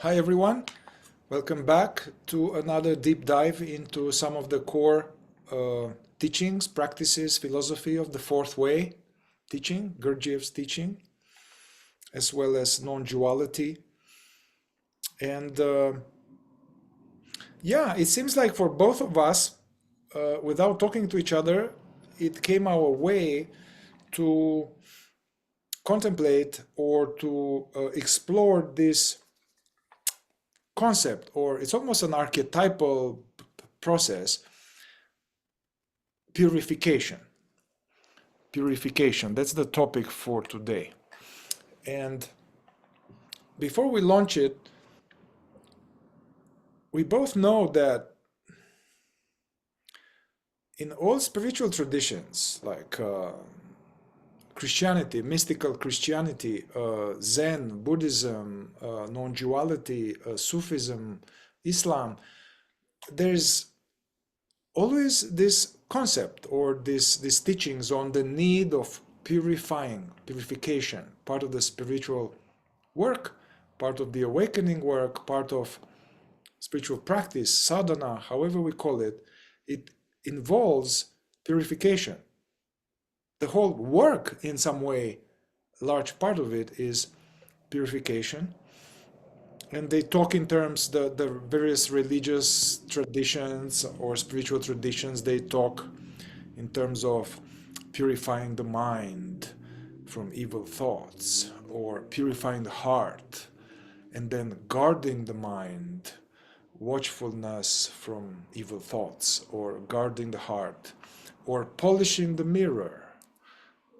Hi everyone, welcome back to another deep dive into some of the core teachings, practices, philosophy of the fourth way teaching, Gurdjieff's teaching, as well as non-duality. And yeah, it seems like for both of us, without talking to each other, it came our way to contemplate or to explore this concept, or it's almost an archetypal process, purification. Purification, that's the topic for today. And before we launch it, we both know that in all spiritual traditions, like Christianity, mystical Christianity, Zen, Buddhism, non-duality, Sufism, Islam, there's always this concept or these teachings on the need of purification, part of the spiritual work, part of the awakening work, part of spiritual practice, sadhana, however we call it, it involves purification. The whole work, in some way, a large part of it is purification. And they talk in terms, the various religious traditions or spiritual traditions, they talk in terms of purifying the mind from evil thoughts, or purifying the heart, and then guarding the mind, watchfulness from evil thoughts, or guarding the heart, or polishing the mirror,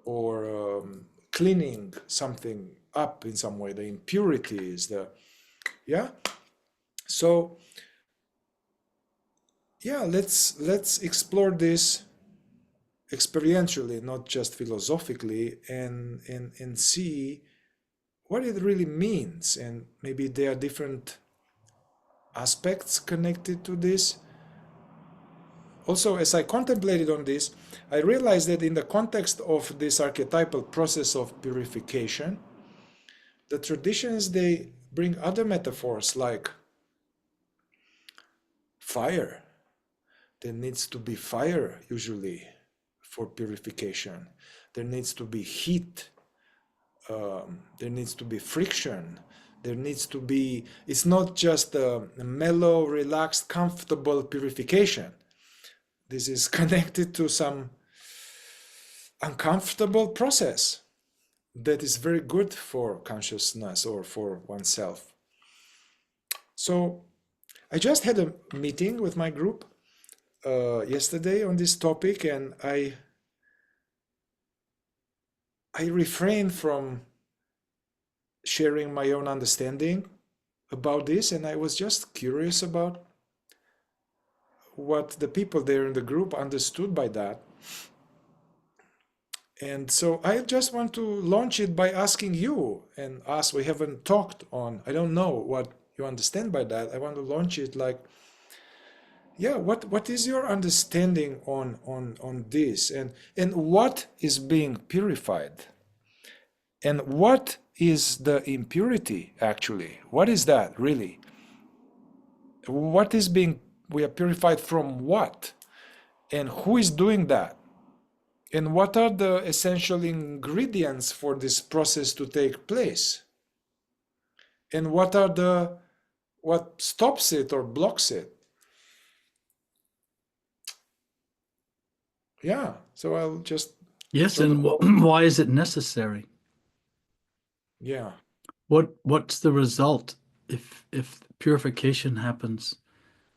or cleaning something up in some way, the impurities, so yeah, let's explore this experientially, not just philosophically, and see what it really means. And maybe there are different aspects connected to this. Also, as I contemplated on this, I realized that in the context of this archetypal process of purification, the traditions, they bring other metaphors like fire. There needs to be fire usually for purification. There needs to be heat. There needs to be friction. There needs to be, it's not just a mellow, relaxed, comfortable purification. This is connected to some uncomfortable process that is very good for consciousness or for oneself. So I just had a meeting with my group yesterday on this topic, and I refrained from sharing my own understanding about this, and I was just curious about what the people there in the group understood by that. And so I just want to launch it by asking you, and ask, we haven't talked on, I don't know what you understand by that. I want to launch it like, yeah, what is your understanding on this, and what is being purified, and what is the impurity actually? What is that really? What is being, we are purified from what, and who is doing that? And what are the essential ingredients for this process to take place? And what stops it or blocks it? Yeah, so I'll just... Yes, and why is it necessary? Yeah. What's the result if purification happens?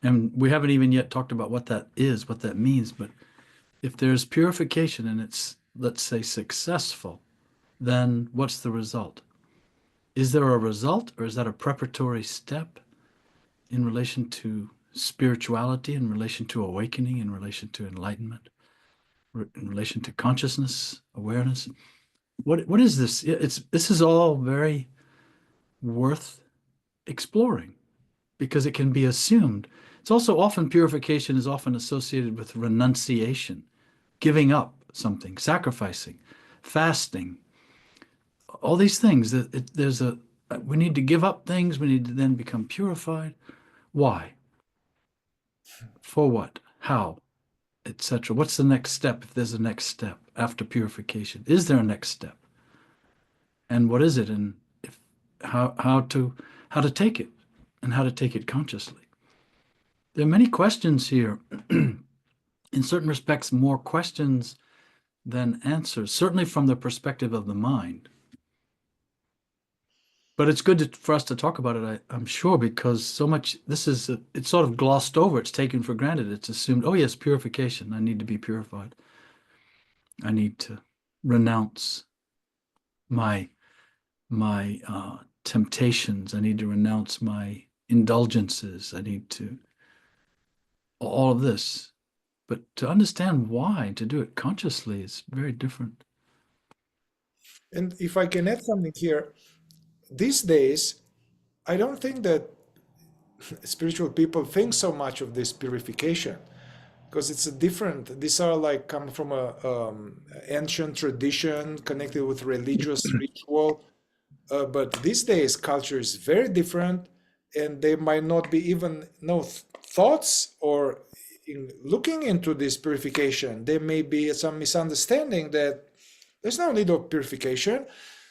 And we haven't even yet talked about what that is, what that means, but if there's purification and it's, let's say, successful, then what's the result? Is there a result, or is that a preparatory step in relation to spirituality, in relation to awakening, in relation to enlightenment, in relation to consciousness, awareness? What is this? This is all very worth exploring, because it can be assumed. It's also often, purification is often associated with renunciation, giving up something, sacrificing, fasting, all these things. There's a we need to give up things. We need to then become purified. Why? For what? How? Etc. What's the next step if there's a next step after purification? Is there a next step? And what is it? And if how to take it and how to take it consciously. There are many questions here. In certain respects, more questions than answers, certainly from the perspective of the mind. But it's good for us to talk about it, I'm sure, because so much, it's sort of glossed over. It's taken for granted. It's assumed, oh, yes, purification. I need to be purified. I need to renounce my temptations. I need to renounce my indulgences. I need to, all of this. But to understand why, to do it consciously is very different. And if I can add something here, these days, I don't think that spiritual people think so much of this purification because it's a different. These are like come from a ancient tradition connected with religious ritual. But these days, culture is very different, and there might not be even no thoughts or in looking into this purification. There may be some misunderstanding that there's no need of purification.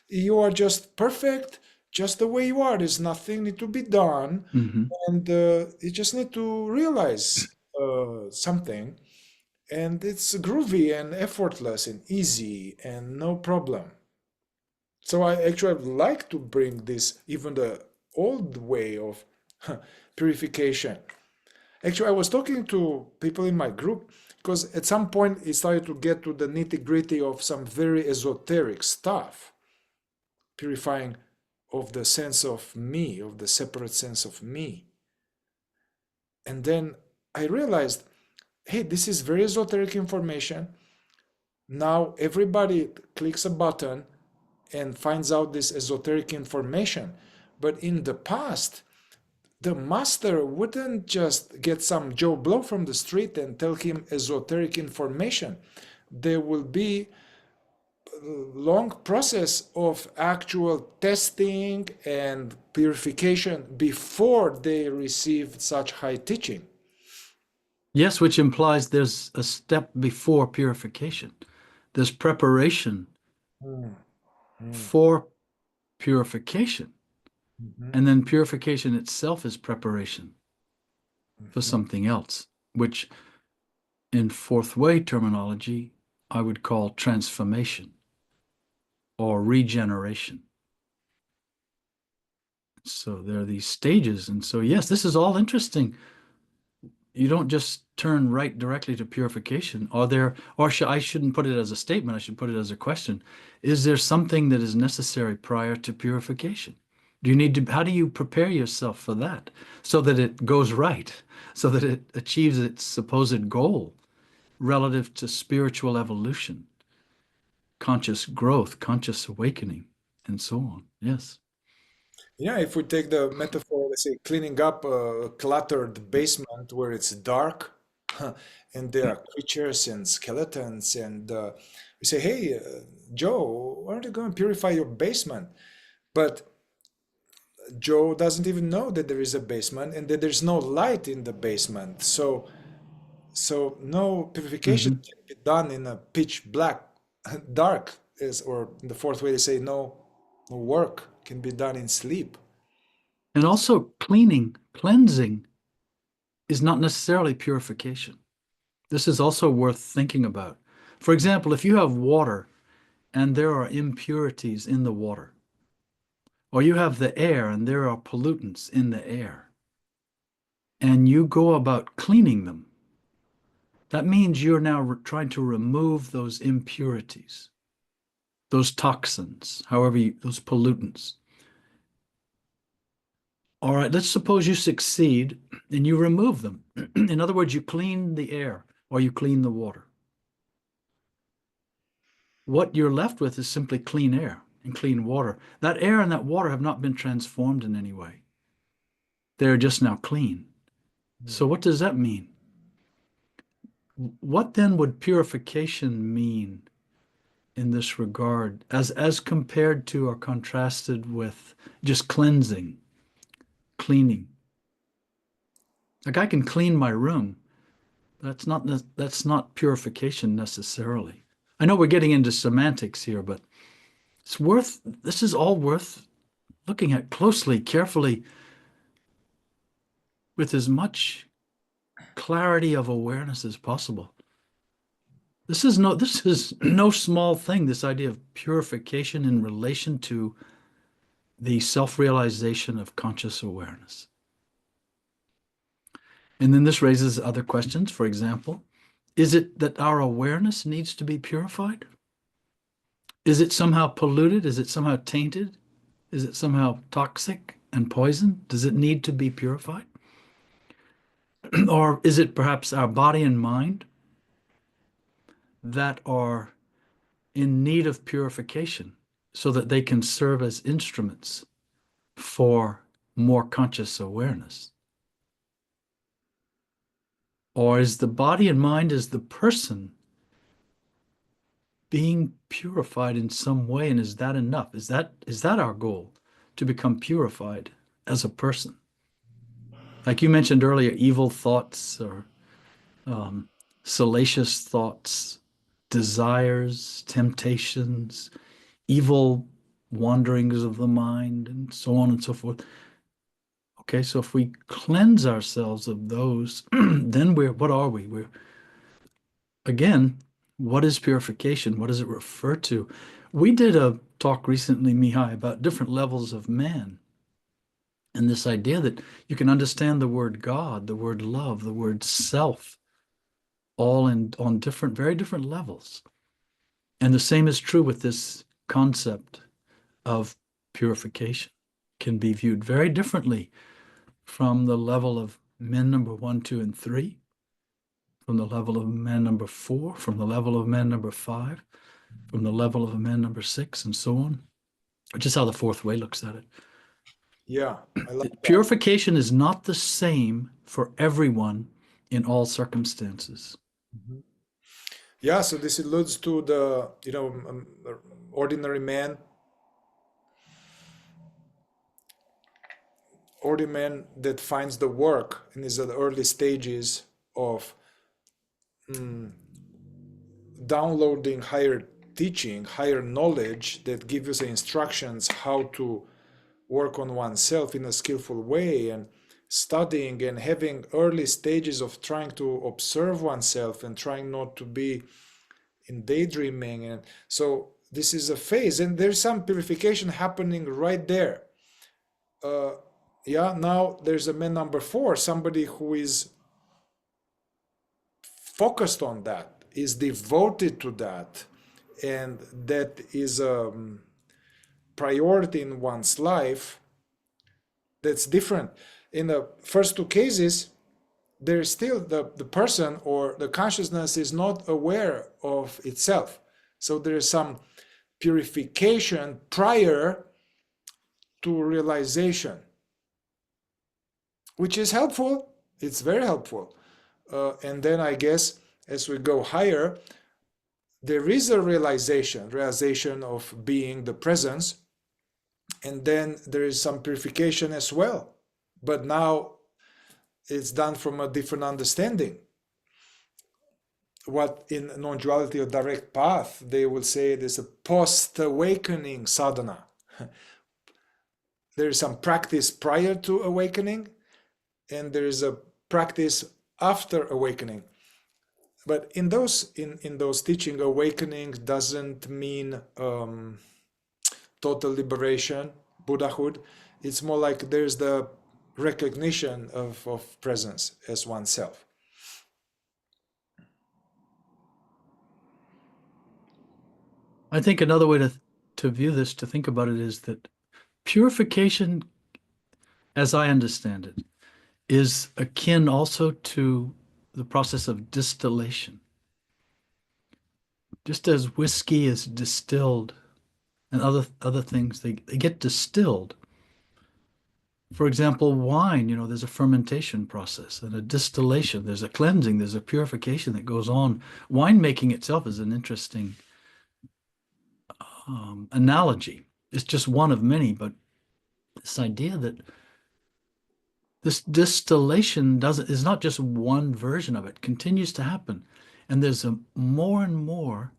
You are just perfect, just the way you are. There's nothing need to be done, Mm-hmm. and you just need to realize something, and it's groovy and effortless and easy and no problem. So I actually would like to bring this, even the old way of purification. Actually, I was talking to people in my group because at some point it started to get to the nitty-gritty of some very esoteric stuff, purifying of the sense of me, of the separate sense of me. And then I realized, hey, this is very esoteric information. Now everybody clicks a button and finds out this esoteric information. But in the past, the master wouldn't just get some Joe Blow from the street and tell him esoteric information. There will be a long process of actual testing and purification before they receive such high teaching. Yes, which implies there's a step before purification. There's preparation Mm, mm, for purification. mhm, And then purification itself is preparation for mhm. something else, which in fourth way terminology, I would call transformation or regeneration. So there are these stages. And so, yes, this is all interesting. You don't just turn right directly to purification. I shouldn't put it as a statement, I should put it as a question. Is there something that is necessary prior to purification? How do you prepare yourself for that so that it goes right, so that it achieves its supposed goal relative to spiritual evolution, conscious growth, conscious awakening, and so on? Yes. Yeah, if we take the metaphor, let's say cleaning up a cluttered basement where it's dark and there are creatures and skeletons, and we say, hey, Joe, why don't you go and purify your basement? But Joe doesn't even know that there is a basement and that there's no light in the basement. So no purification Mhm. can be done in a pitch black, dark, or in the fourth way they say no work can be done in sleep. And also, cleansing is not necessarily purification. This is also worth thinking about. For example, if you have water and there are impurities in the water, or you have the air and there are pollutants in the air, and you go about cleaning them, that means you're now trying to remove those impurities, those toxins, those pollutants. All right, let's suppose you succeed and you remove them. In other words, you clean the air or you clean the water. What you're left with is simply clean air and clean water. That air and that water have not been transformed in any way. They're just now clean. So what does that mean? What then would purification mean in this regard, as compared to or contrasted with just cleansing, cleaning. Like I can clean my room. That's not purification necessarily. I know we're getting into semantics here, but this is all worth looking at closely, carefully, with as much clarity of awareness as possible. This is no small thing, this idea of purification in relation to the self-realization of conscious awareness. And then this raises other questions. For example, is it that our awareness needs to be purified? Is it somehow polluted? Is it somehow tainted? Is it somehow toxic and poison? Does it need to be purified? Or is it perhaps our body and mind that are in need of purification so that they can serve as instruments for more conscious awareness? Or is the body and mind, is the person being purified in some way, and is that enough? Is that our goal, to become purified as a person? Like you mentioned earlier, evil thoughts or salacious thoughts, desires, temptations, evil wanderings of the mind, and so on and so forth. Okay, so if we cleanse ourselves of those, then what are we? Again, what is purification? What does it refer to? We did a talk recently, Mihai, about different levels of man. And this idea that you can understand the word God, the word love, the word self, all on very different levels. And the same is true with this concept of purification. Can be viewed very differently from the level of men number 1, 2, and 3, from the level of man number 4, from the level of man number 5, from the level of man number 6, and so on, which is how the fourth way looks at it. Yeah, I love that. Purification is not the same for everyone in all circumstances. Mm-hmm. Yeah, so this alludes to the, ordinary man that finds the work and is at the early stages of downloading higher teaching, higher knowledge that gives us instructions how to work on oneself in a skillful way, and studying and having early stages of trying to observe oneself and trying not to be in daydreaming. And so this is a phase, and there's some purification happening right there. Now there's a man number 4, somebody who is focused on that, is devoted to that, and that is a priority in one's life. That's different. In the first 2 cases, there's still the person or the consciousness is not aware of itself. So there is some purification prior to realization, which is helpful. It's very helpful. And then I guess as we go higher, there is a realization of being the presence, and then there is some purification as well. But now it's done from a different understanding. What in non-duality or direct path, they will say there's a post-awakening sadhana. There is some practice prior to awakening, and there is a practice after awakening. But in those teaching, awakening doesn't mean total liberation, Buddhahood. It's more like there's the recognition of presence as oneself. I think another way to view this, to think about it, is that purification, as I understand it, is akin also to the process of distillation. Just as whiskey is distilled and other things, they get distilled. For example, wine, there's a fermentation process and a distillation. There's a cleansing, there's a purification that goes on. Winemaking itself is an interesting analogy. It's just one of many, but this idea that this distillation is not just one version of it, continues to happen. And there's a more and more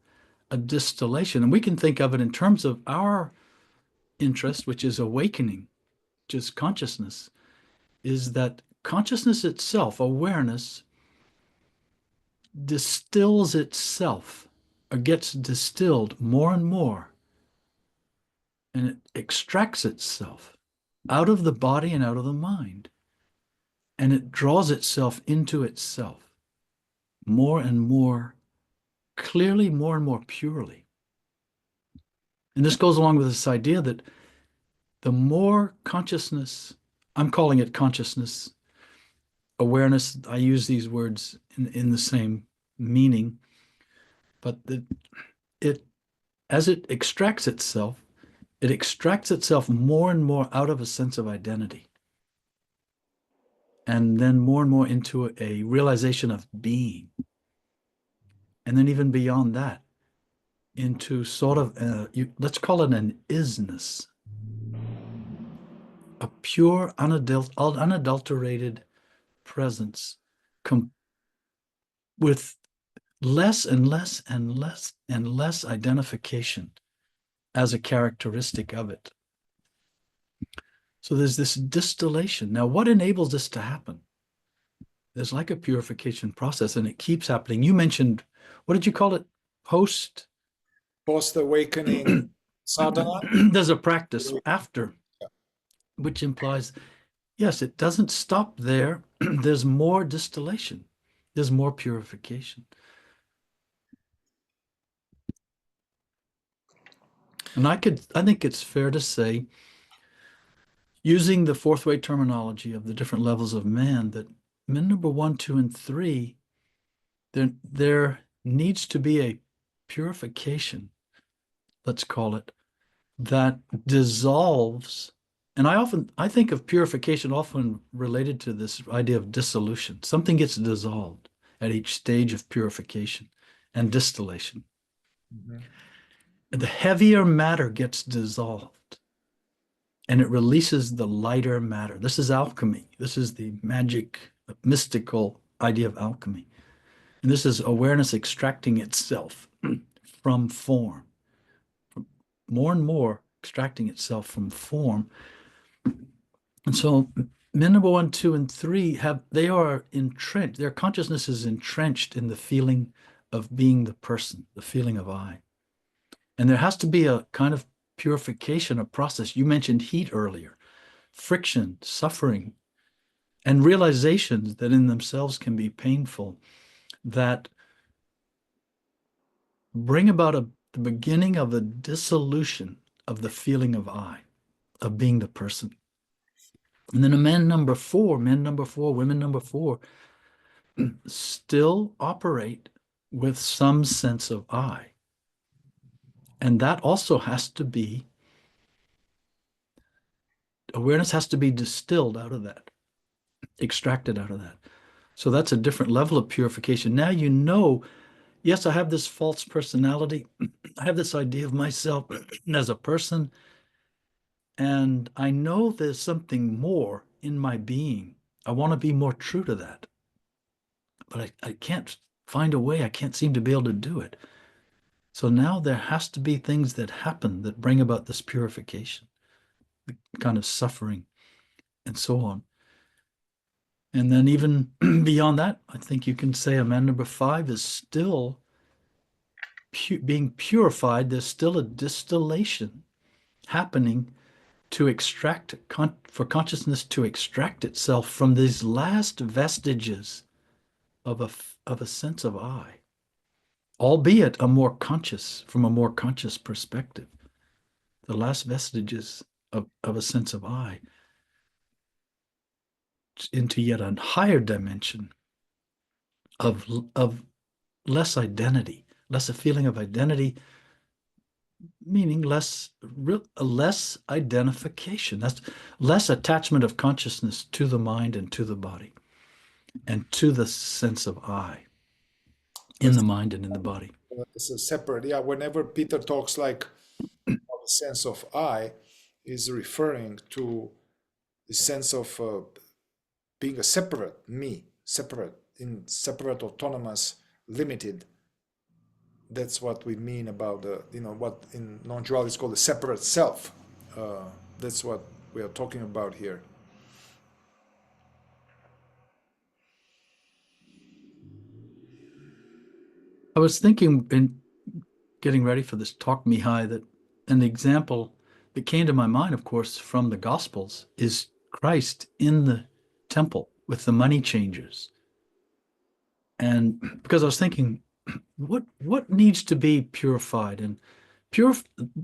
a distillation. And we can think of it in terms of our interest, which is awakening, which is consciousness, is that consciousness itself, awareness, distills itself or gets distilled more and more, and it extracts itself out of the body and out of the mind, and it draws itself into itself more and more clearly, more and more purely. And this goes along with this idea that the more consciousness, I'm calling it consciousness, awareness, I use these words in the same meaning, but as it extracts itself more and more out of a sense of identity, and then more and more into a realization of being. And then even beyond that, into sort of, let's call it an isness, a pure, unadulterated presence with less and less and less and less identification as a characteristic of it. So there's this distillation. Now, what enables this to happen? There's like a purification process, and it keeps happening. You mentioned, what did you call it? Post-awakening sadhana. There's a practice after, which implies, yes, it doesn't stop there. There's more distillation. There's more purification. And I think it's fair to say, using the fourth way terminology of the different levels of man, that men number 1, 2, and 3, there needs to be a purification, let's call it, that dissolves. And I think of purification often related to this idea of dissolution. Something gets dissolved at each stage of purification and distillation. Mm-hmm. The heavier matter gets dissolved, and it releases the lighter matter. This is alchemy. This is the magic, mystical idea of alchemy. And this is awareness extracting itself from form, more and more extracting itself from form. And so men number 1, 2, and 3 they are entrenched. Their consciousness is entrenched in the feeling of being the person, the feeling of I. And there has to be a kind of purification, a process. You mentioned heat earlier, friction, suffering, and realizations that in themselves can be painful, that bring about the beginning of a dissolution of the feeling of I, of being the person. And then men number 4, women number 4, still operate with some sense of I. And that also has to be, awareness has to be distilled out of that, extracted out of that. So that's a different level of purification. Now you know, yes, I have this false personality. I have this idea of myself as a person. And I know there's something more in my being. I want to be more true to that. But I can't find a way. I can't seem to be able to do it. So now there has to be things that happen that bring about this purification, the kind of suffering, and so on. And then even beyond that, I think you can say a man number 5 is still being purified. There's still a distillation happening to extract, for consciousness to extract itself from these last vestiges of a sense of I, albeit from a more conscious perspective, the last vestiges of a sense of I, into yet a higher dimension of less identity, less a feeling of identity, meaning less identification. That's less attachment of consciousness to the mind and to the body and to the sense of I in the mind and in the body. It's a separate, yeah. Whenever Peter talks like The sense of I is referring to the sense of being a separate me, separate, autonomous, limited. That's what we mean about what in non-duality is called the separate self. That's what we are talking about here. I was thinking in getting ready for this talk, Mihai, that an example that came to my mind, of course, from the Gospels is Christ in the temple with the money changers. And because I was thinking, what needs to be purified? And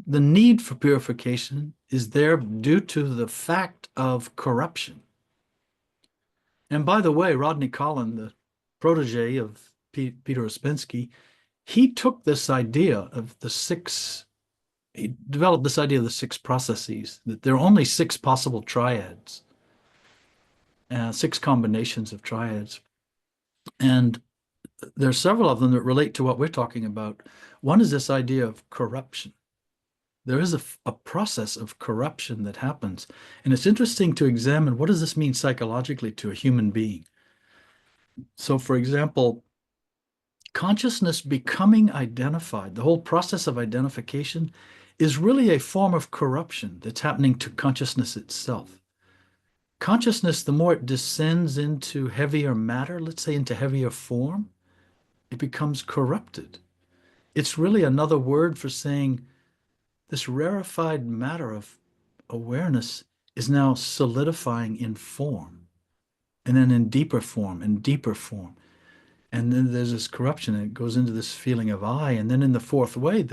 the need for purification is there due to the fact of corruption. And by the way, Rodney Collin, the protege of Peter Ouspensky, he took this idea of he developed this idea of the six processes, that there are only six possible triads, six combinations of triads. And there are several of them that relate to what we're talking about. One is this idea of corruption. There is a process of corruption that happens. And it's interesting to examine what does this mean psychologically to a human being? So, for example, consciousness becoming identified, the whole process of identification is really a form of corruption that's happening to consciousness itself. Consciousness, the more it descends into heavier matter, let's say into heavier form, it becomes corrupted. It's really another word for saying this rarefied matter of awareness is now solidifying in form, and then in deeper form and deeper form. And then there's this corruption, and it goes into this feeling of I. And then in the fourth way,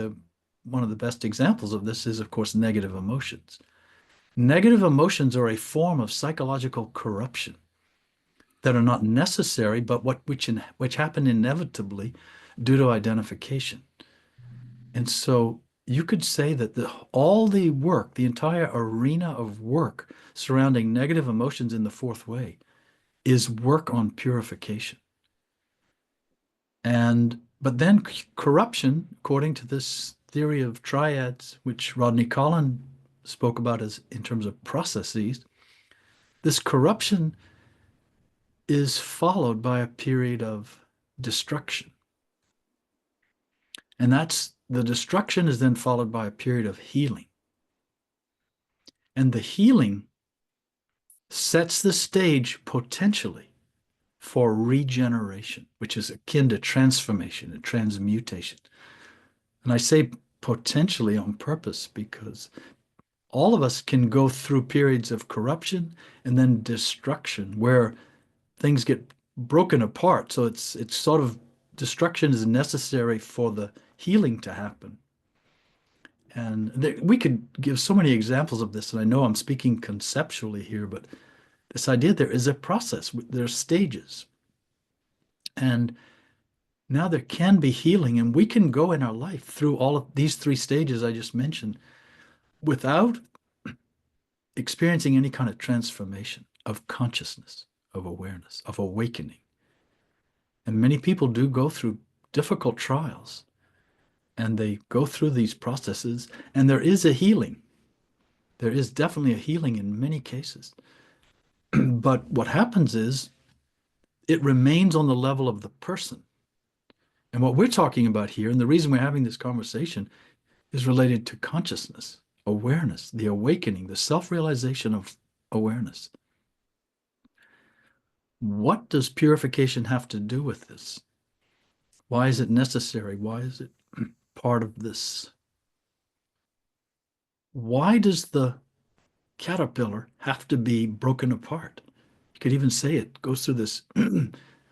one of the best examples of this is, of course, negative emotions. Negative emotions are a form of psychological corruption that are not necessary, but which happen inevitably due to identification. And so you could say that all the work, the entire arena of work surrounding negative emotions in the fourth way is work on purification. But then corruption, according to this theory of triads, which Rodney Collin spoke about as in terms of processes, this corruption is followed by a period of destruction. And the destruction is then followed by a period of healing. And the healing sets the stage potentially for regeneration, which is akin to transformation and transmutation. And I say potentially on purpose because all of us can go through periods of corruption and then destruction where things get broken apart. So it's sort of destruction is necessary for the healing to happen. And we could give so many examples of this, and I know I'm speaking conceptually here, but this idea there is a process, there are stages. And now there can be healing, and we can go in our life through all of these three stages I just mentioned without experiencing any kind of transformation of consciousness, of awareness, of awakening. And many people do go through difficult trials, and they go through these processes, and there is a healing. There is definitely a healing in many cases. But what happens is it remains on the level of the person. And what we're talking about here, and the reason we're having this conversation, is related to consciousness, awareness, the awakening, the self-realization of awareness. What does purification have to do with this? Why is it necessary? Why is it part of this? Why does the caterpillar have to be broken apart? You could even say it goes through this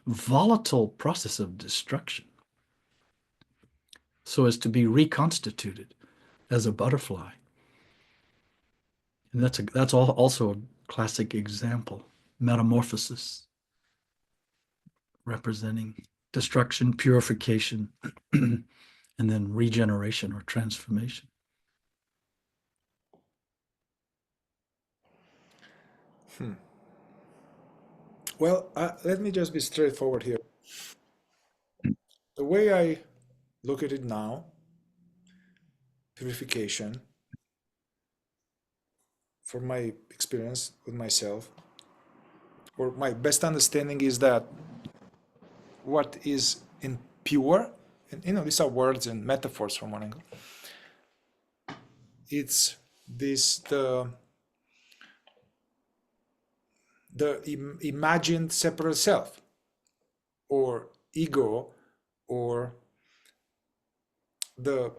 volatile process of destruction so as to be reconstituted as a butterfly. And that's also a classic example, metamorphosis, representing destruction, purification, and then regeneration or transformation. Well, let me just be straightforward here. The way I look at it now, purification, from my experience with myself, or my best understanding is that what is impure, and these are words and metaphors from one angle, it's this the imagined separate self, or ego, or the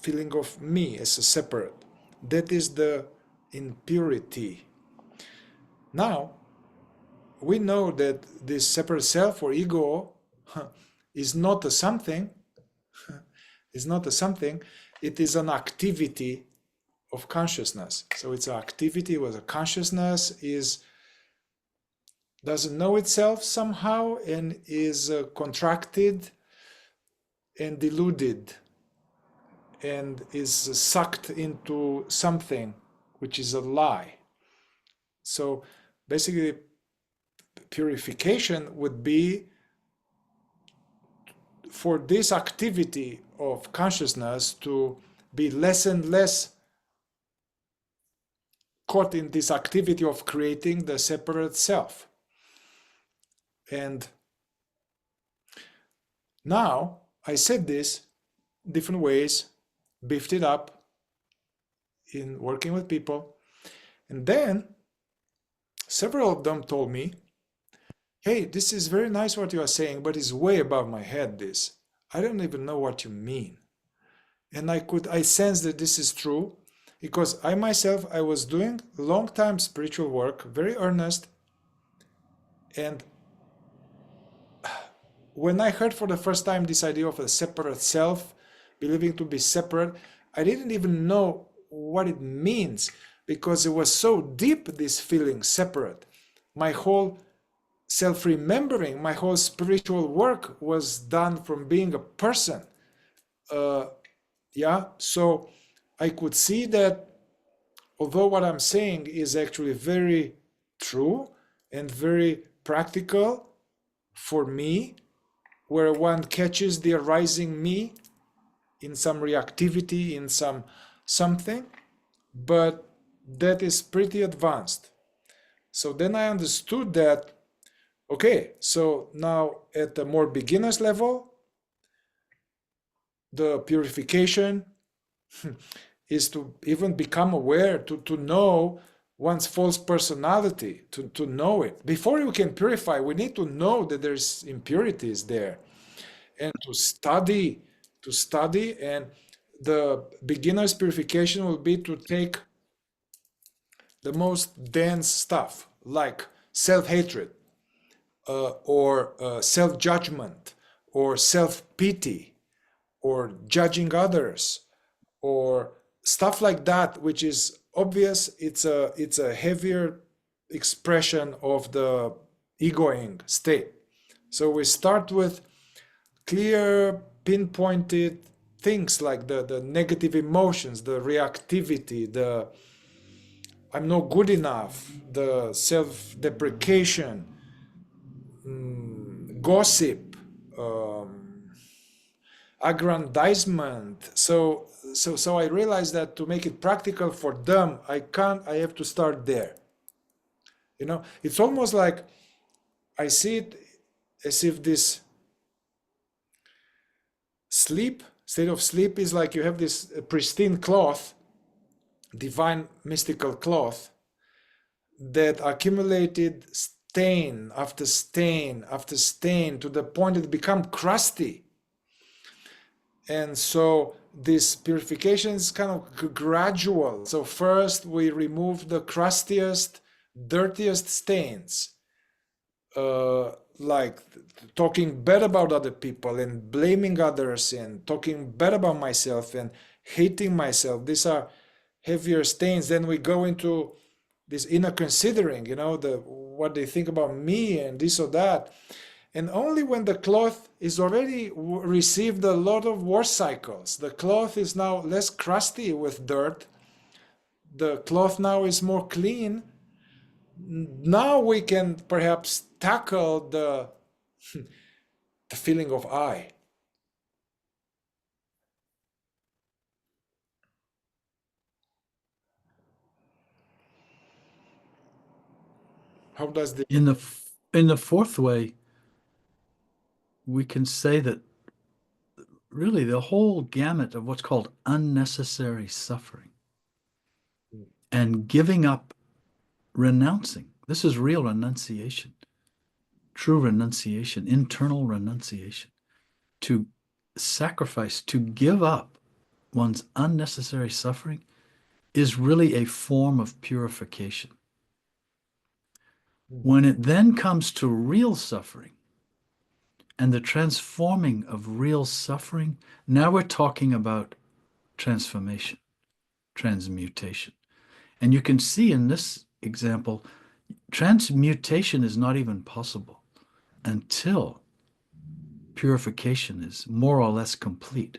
feeling of me as a separate. That is the impurity. Now, we know that this separate self or ego is not a something, is not a something, it is an activity of consciousness. So it's an activity where the consciousness doesn't know itself somehow and is contracted and deluded and is sucked into something which is a lie. So basically, purification would be for this activity of consciousness to be less and less caught in this activity of creating the separate self. And now I said this different ways, beefed it up in working with people, and then several of them told me, hey, this is very nice what you are saying, but it's way above my head, this. I don't even know what you mean. And I sense that this is true because I myself, I was doing long time spiritual work, very earnest. And when I heard for the first time this idea of a separate self, believing to be separate, I didn't even know what it means because it was so deep, this feeling separate. My whole self-remembering, my whole spiritual work was done from being a person. So I could see that although what I'm saying is actually very true and very practical for me, where one catches the arising me in some reactivity, in something, but that is pretty advanced. So then I understood that, okay, so now at the more beginner's level, the purification is to even become aware, to know one's false personality, to know it. Before you can purify, we need to know that there's impurities there, and to study, and the beginner's purification will be to take the most dense stuff, like self-hatred, or self-judgment, or self-pity, or judging others, or stuff like that, which is obvious. It's a heavier expression of the egoing state. So we start with clear, pinpointed things like the negative emotions, the reactivity, the I'm not good enough, the self-deprecation, gossip, aggrandizement. So I realized that to make it practical for them, I have to start there. It's almost like I see it as if this state of sleep is like you have this pristine cloth, divine mystical cloth, that accumulated stain after stain after stain to the point that it become crusty. And so this purification is kind of gradual. So first we remove the crustiest, dirtiest stains, like talking bad about other people and blaming others and talking bad about myself and hating myself. These are heavier stains. Then we go into this inner considering, what they think about me and this or that. And only when the cloth is already received a lot of war cycles, the cloth is now less crusty with dirt, the cloth now is more clean, now we can perhaps tackle the feeling of I. How does the In the fourth way, we can say that really the whole gamut of what's called unnecessary suffering and giving up, renouncing. This is real renunciation, true renunciation, internal renunciation. To sacrifice, to give up one's unnecessary suffering is really a form of purification. When it then comes to real suffering and the transforming of real suffering, now we're talking about transformation, transmutation. And you can see in this example, transmutation is not even possible until purification is more or less complete.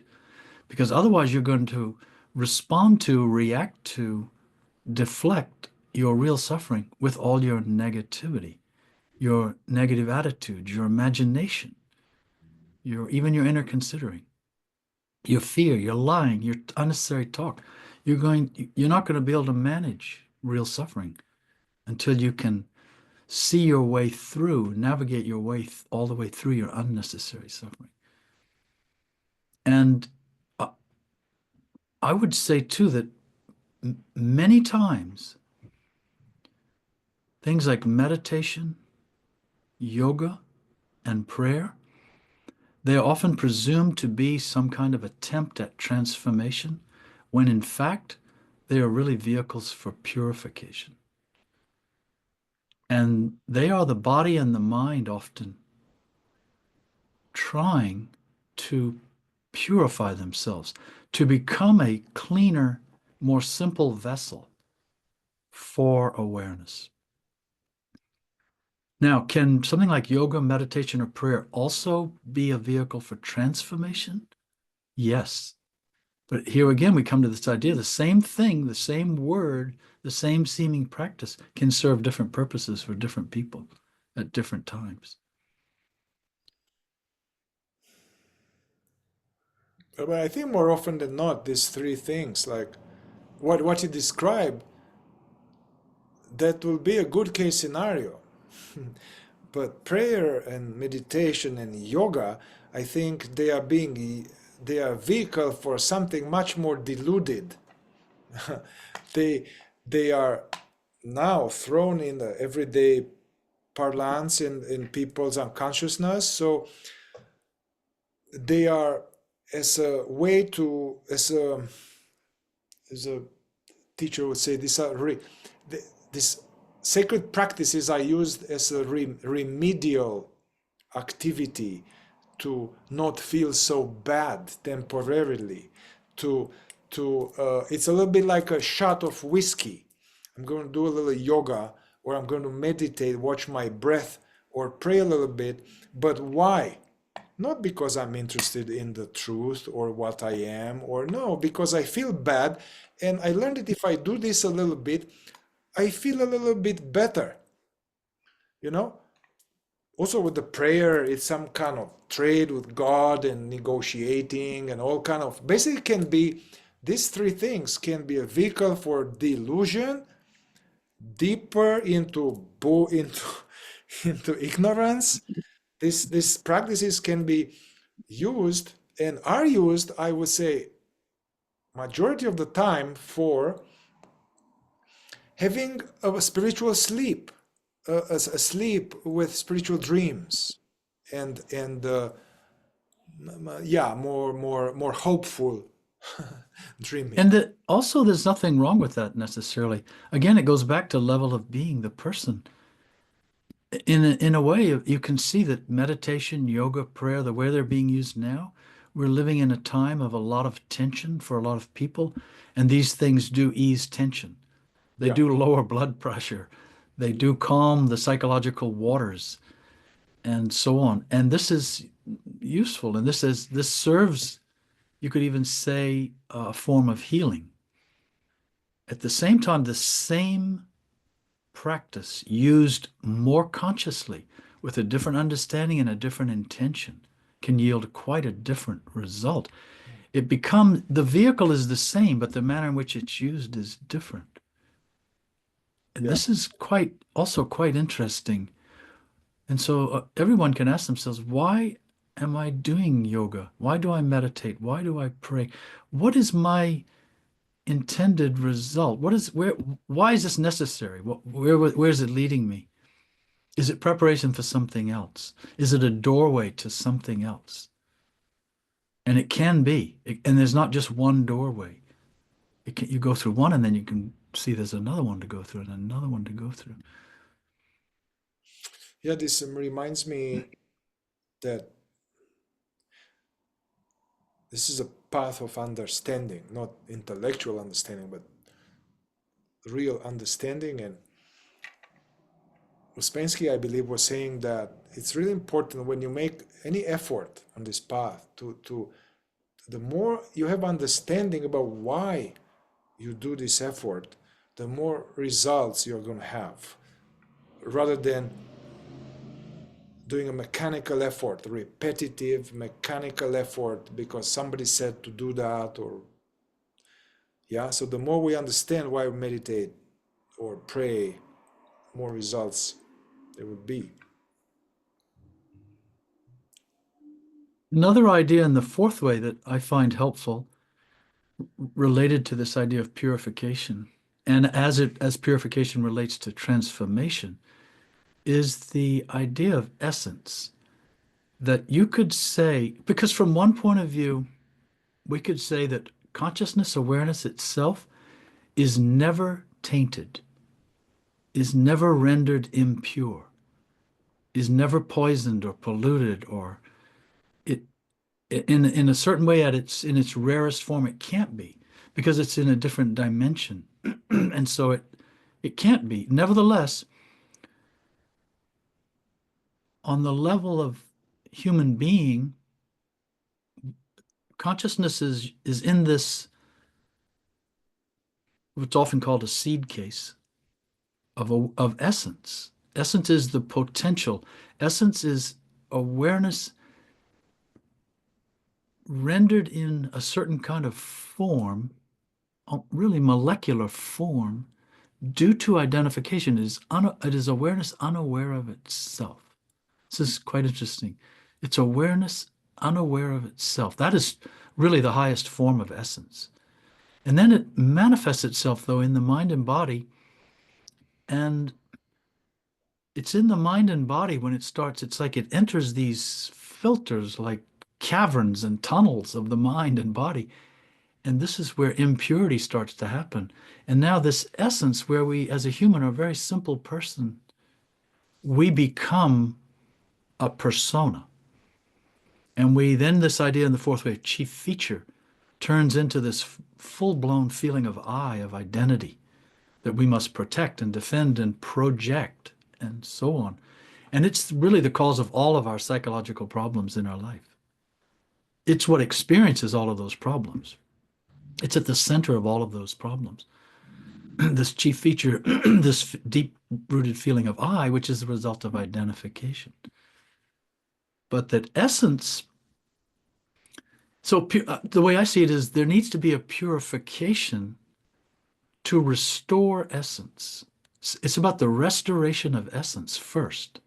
Because otherwise you're going to respond to, react to, deflect your real suffering with all your negativity, your negative attitude, your imagination, even your inner considering, your fear, your lying, your unnecessary talk. You're not going to be able to manage real suffering until you can see your way through, navigate your way all the way through your unnecessary suffering. And I would say too that many times things like meditation, yoga, and prayer, they are often presumed to be some kind of attempt at transformation, when in fact, they are really vehicles for purification. And they are the body and the mind often trying to purify themselves, to become a cleaner, more simple vessel for awareness. Now, can something like yoga, meditation, or prayer also be a vehicle for transformation? Yes. But here again, we come to this idea, the same thing, the same word, the same seeming practice can serve different purposes for different people at different times. But I think more often than not, these three things, like what you described, that will be a good case scenario. But prayer and meditation and yoga, I think they are a vehicle for something much more diluted. they are now thrown in the everyday parlance in people's unconsciousness. So they are as a way to, as a teacher would say, these sacred practices are used as a remedial activity to not feel so bad temporarily. It's a little bit like a shot of whiskey. I'm going to do a little yoga, or I'm going to meditate, watch my breath, or pray a little bit. But why? Not because I'm interested in the truth or what I am, or no, because I feel bad. And I learned that if I do this a little bit, I feel a little bit better. You know? Also with the prayer, it's some kind of trade with God and negotiating and all kind of, basically can be, these three things can be a vehicle for delusion, deeper into ignorance. These practices can be used and are used, I would say, majority of the time for having a spiritual sleep, a sleep with spiritual dreams, and yeah, more hopeful dreaming. And also, there's nothing wrong with that necessarily. Again, it goes back to level of being, the person. In a way, you can see that meditation, yoga, prayer, the way they're being used now, we're living in a time of a lot of tension for a lot of people, and these things do ease tension. They Yeah. do lower blood pressure. They do calm the psychological waters, and so on. And this is useful, and this serves, you could even say, a form of healing. At the same time, the same practice used more consciously with a different understanding and a different intention can yield quite a different result. The vehicle is the same, but the manner in which it's used is different. And Yeah. this is also quite interesting. And so everyone can ask themselves, why am I doing yoga? Why do I meditate? Why do I pray? What is my intended result? Why is this necessary? Where is it leading me? Is it preparation for something else? Is it a doorway to something else? And it can be. And there's not just one doorway. You go through one and then you can see there's another one to go through and another one to go through. Yeah, this reminds me that this is a path of understanding, not intellectual understanding, but real understanding. And Ouspensky, I believe, was saying that it's really important when you make any effort on this path to the more you have understanding about why you do this effort, the more results you're going to have, rather than doing a mechanical effort, repetitive mechanical effort because somebody said to do that. Or yeah, so the more we understand why we meditate or pray, more results there would be. Another idea in the fourth way that I find helpful related to this idea of purification, and as purification relates to transformation, is the idea of essence. That you could say, because from one point of view, we could say that consciousness awareness itself is never tainted, is never rendered impure, is never poisoned or polluted, or it in a certain way in its rarest form it can't be because it's in a different dimension. And so it can't be. Nevertheless, on the level of human being, consciousness is in this what's often called a seed case of essence. Essence is the potential. Essence is awareness rendered in a certain kind of form, really molecular form, due to identification. It is awareness unaware of itself. This is quite interesting. It's awareness unaware of itself. That is really the highest form of essence. And then it manifests itself, though, in the mind and body. And it's in the mind and body when it starts. It's like it enters these filters, like caverns and tunnels of the mind and body. And this is where impurity starts to happen. And now this essence, where we as a human are a very simple person, we become a persona. And this idea in the fourth way, chief feature, turns into this full-blown feeling of I, of identity, that we must protect and defend and project and so on. And it's really the cause of all of our psychological problems in our life. It's what experiences all of those problems. It's at the center of all of those problems. This chief feature, this deep-rooted feeling of I, which is the result of identification. But that essence, the way I see it is there needs to be a purification to restore essence. It's about the restoration of essence first.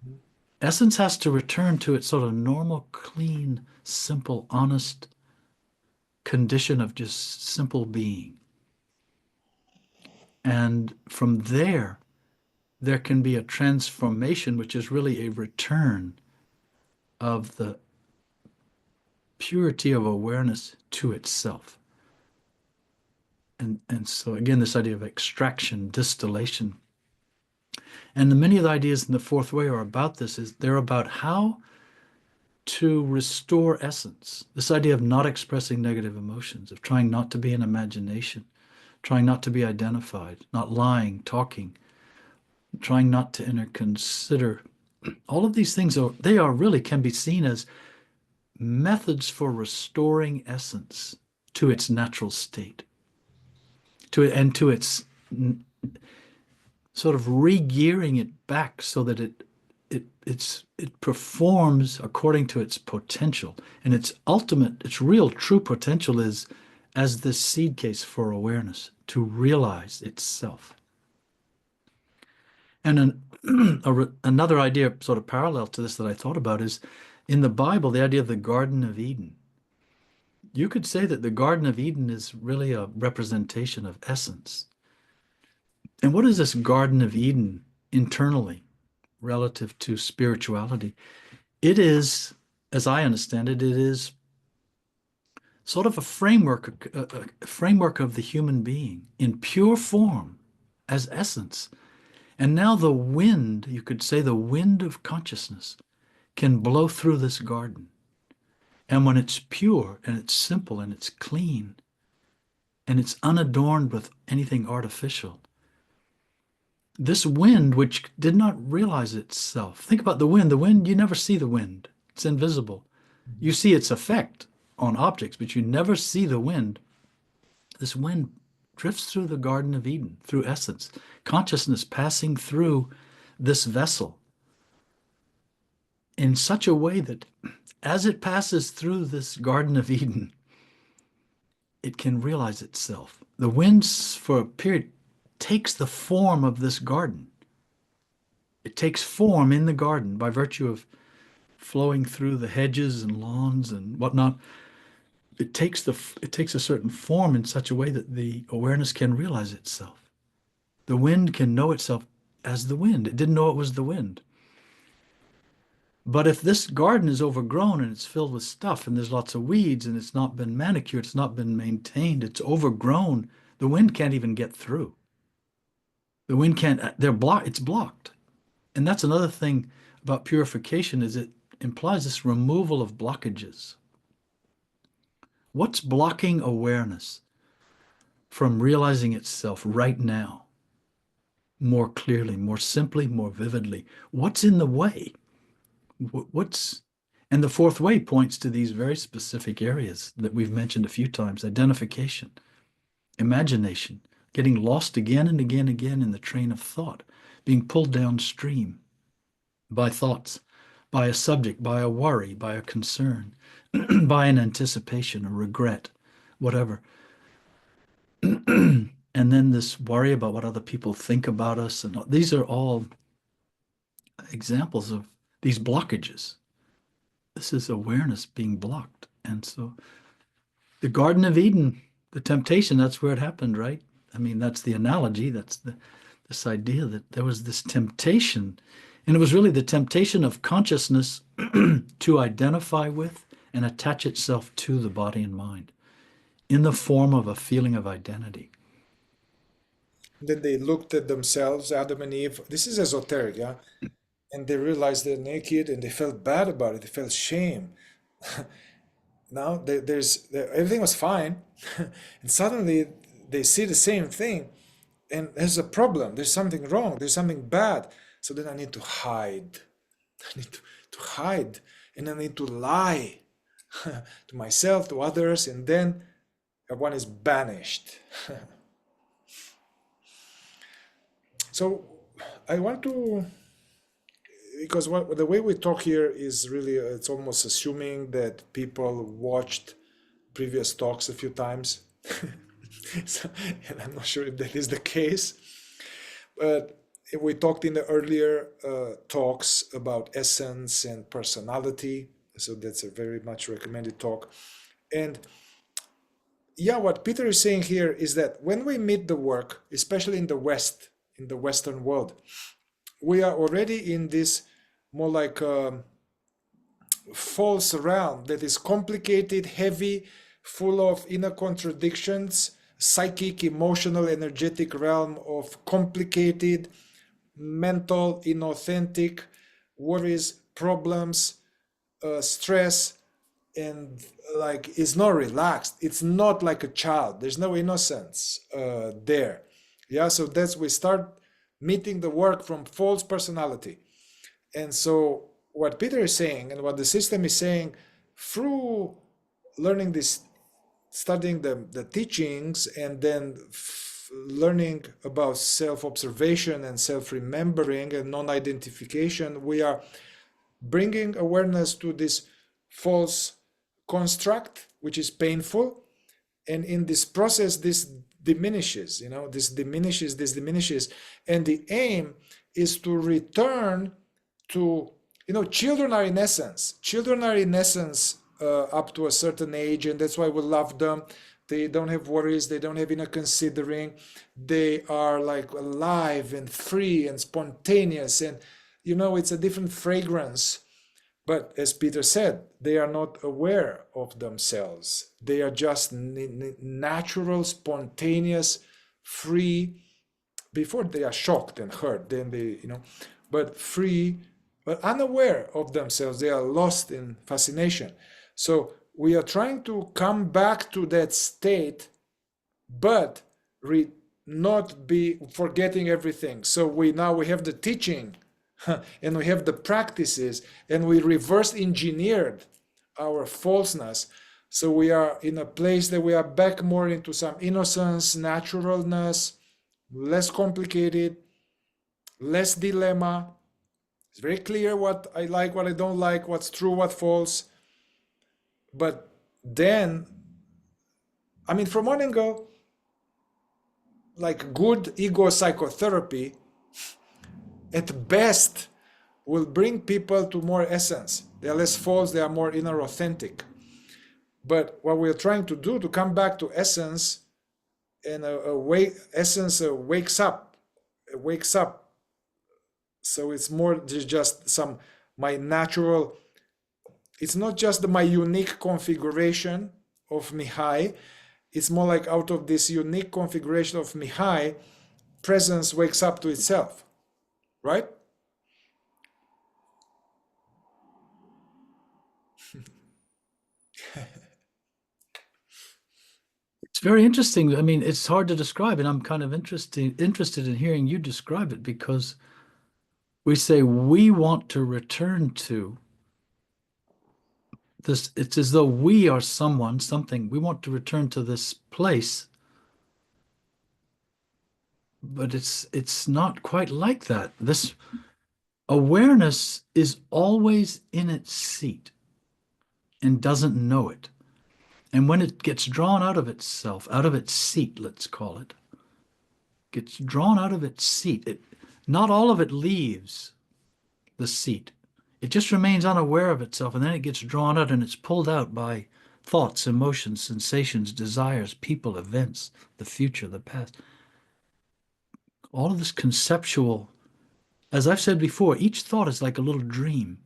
Mhm. Essence has to return to its sort of normal, clean, simple, honest condition of just simple being. And from there can be a transformation, which is really a return of the purity of awareness to itself. And so again, this idea of extraction, distillation. And many of the ideas in the fourth way are about this, is they're about how to restore essence. This idea of not expressing negative emotions, of trying not to be an imagination, trying not to be identified, not lying, talking, trying not to consider. All of these things really can be seen as methods for restoring essence to its natural state, to its sort of re-gearing it back so that it performs according to its potential, and its real true potential is as this seed case for awareness to realize itself. And another idea, sort of parallel to this that I thought about, is in the Bible, the idea of the Garden of Eden. You could say that the Garden of Eden is really a representation of essence. And what is this Garden of Eden internally relative to spirituality? It is, as I understand it, it is sort of a framework of the human being in pure form as essence. And now the wind, you could say the wind of consciousness, can blow through this garden. And when it's pure and it's simple and it's clean and it's unadorned with anything artificial, this wind, which did not realize itself, think about the wind, you never see the wind, it's invisible. You see its effect on objects, but you never see the wind. This wind drifts through the Garden of Eden, through essence, consciousness passing through this vessel in such a way that as it passes through this Garden of Eden, it can realize itself. The wind, for a period, takes the form of this garden. It takes form in the garden by virtue of flowing through the hedges and lawns and whatnot. It takes a certain form in such a way that the awareness can realize itself. The wind can know itself as the wind. It didn't know it was the wind. But if this garden is overgrown and it's filled with stuff and there's lots of weeds and it's not been manicured, it's not been maintained, it's overgrown, the wind can't even get through. The wind can't, it's blocked. And that's another thing about purification, is it implies this removal of blockages. What's blocking awareness from realizing itself right now, more clearly, more simply, more vividly? What's in the way? And the fourth way points to these very specific areas that we've mentioned a few times: identification, imagination, getting lost again and again and again in the train of thought, being pulled downstream by thoughts, by a subject, by a worry, by a concern, by an anticipation, a regret, whatever. And then this worry about what other people think about us. And these are all examples of these blockages. This is awareness being blocked. And so the Garden of Eden, the temptation, that's where it happened, right? I mean, that's the analogy. That's this idea that there was this temptation. And it was really the temptation of consciousness to identify with and attach itself to the body and mind in the form of a feeling of identity. Then they looked at themselves, Adam and Eve. This is esoteric, yeah? And they realized they're naked and they felt bad about it. They felt shame. Now everything was fine. And suddenly they see the same thing. And there's a problem. There's something wrong. There's something bad. So then I need to hide. I need to hide. And I need to lie to myself, to others. And then one is banished. So I want to, because the way we talk here is really, it's almost assuming that people watched previous talks a few times. So, and I'm not sure if that is the case. But we talked in the earlier talks about essence and personality. So that's a very much recommended talk. And yeah, what Peter is saying here is that when we meet the work, especially in the West, in the Western world, we are already in this more like false realm that is complicated, heavy, full of inner contradictions, psychic, emotional, energetic realm of complicated, mental, inauthentic worries, problems, stress, and like it's not relaxed. It's not like a child. There's no innocence there. Yeah, so we start meeting the work from false personality. And so what Peter is saying and what the system is saying through learning this, studying the teachings, and then learning about self-observation and self-remembering and non-identification, we are bringing awareness to this false construct, which is painful. And in this process, this diminishes, this diminishes. And the aim is to return to, children are in essence. Children are in essence up to a certain age, and that's why we love them. They don't have worries, they don't have inner considering. They are like alive and free and spontaneous, and it's a different fragrance. But as Peter said, they are not aware of themselves. They are just natural, spontaneous, free. Before they are shocked and hurt, then they, but free, but unaware of themselves. They are lost in fascination. So we are trying to come back to that state, but not be forgetting everything. So we have the teaching and we have the practices, and we reverse engineered our falseness. So we are in a place that we are back more into some innocence, naturalness, less complicated, less dilemma. It's very clear what I like, what I don't like, what's true, what false. But then, from one angle, like good ego psychotherapy, at best, will bring people to more essence. They are less false, they are more inner authentic. But what we're trying to do, to come back to essence, and essence wakes up. It wakes up. So it's more just my natural, it's not just my unique configuration of Mihai. It's more like out of this unique configuration of Mihai, presence wakes up to itself, right? It's very interesting. It's hard to describe, and I'm kind of interested in hearing you describe it, because we say we want to return to this. It's as though we are someone, something. We want to return to this place, but it's not quite like that. This awareness is always in its seat and doesn't know it. And when it gets drawn out of itself, out of its seat, let's call it, gets drawn out of its seat, not all of it leaves the seat. It just remains unaware of itself, and then it gets drawn out and it's pulled out by thoughts, emotions, sensations, desires, people, events, the future, the past. All of this conceptual, as I've said before, each thought is like a little dream.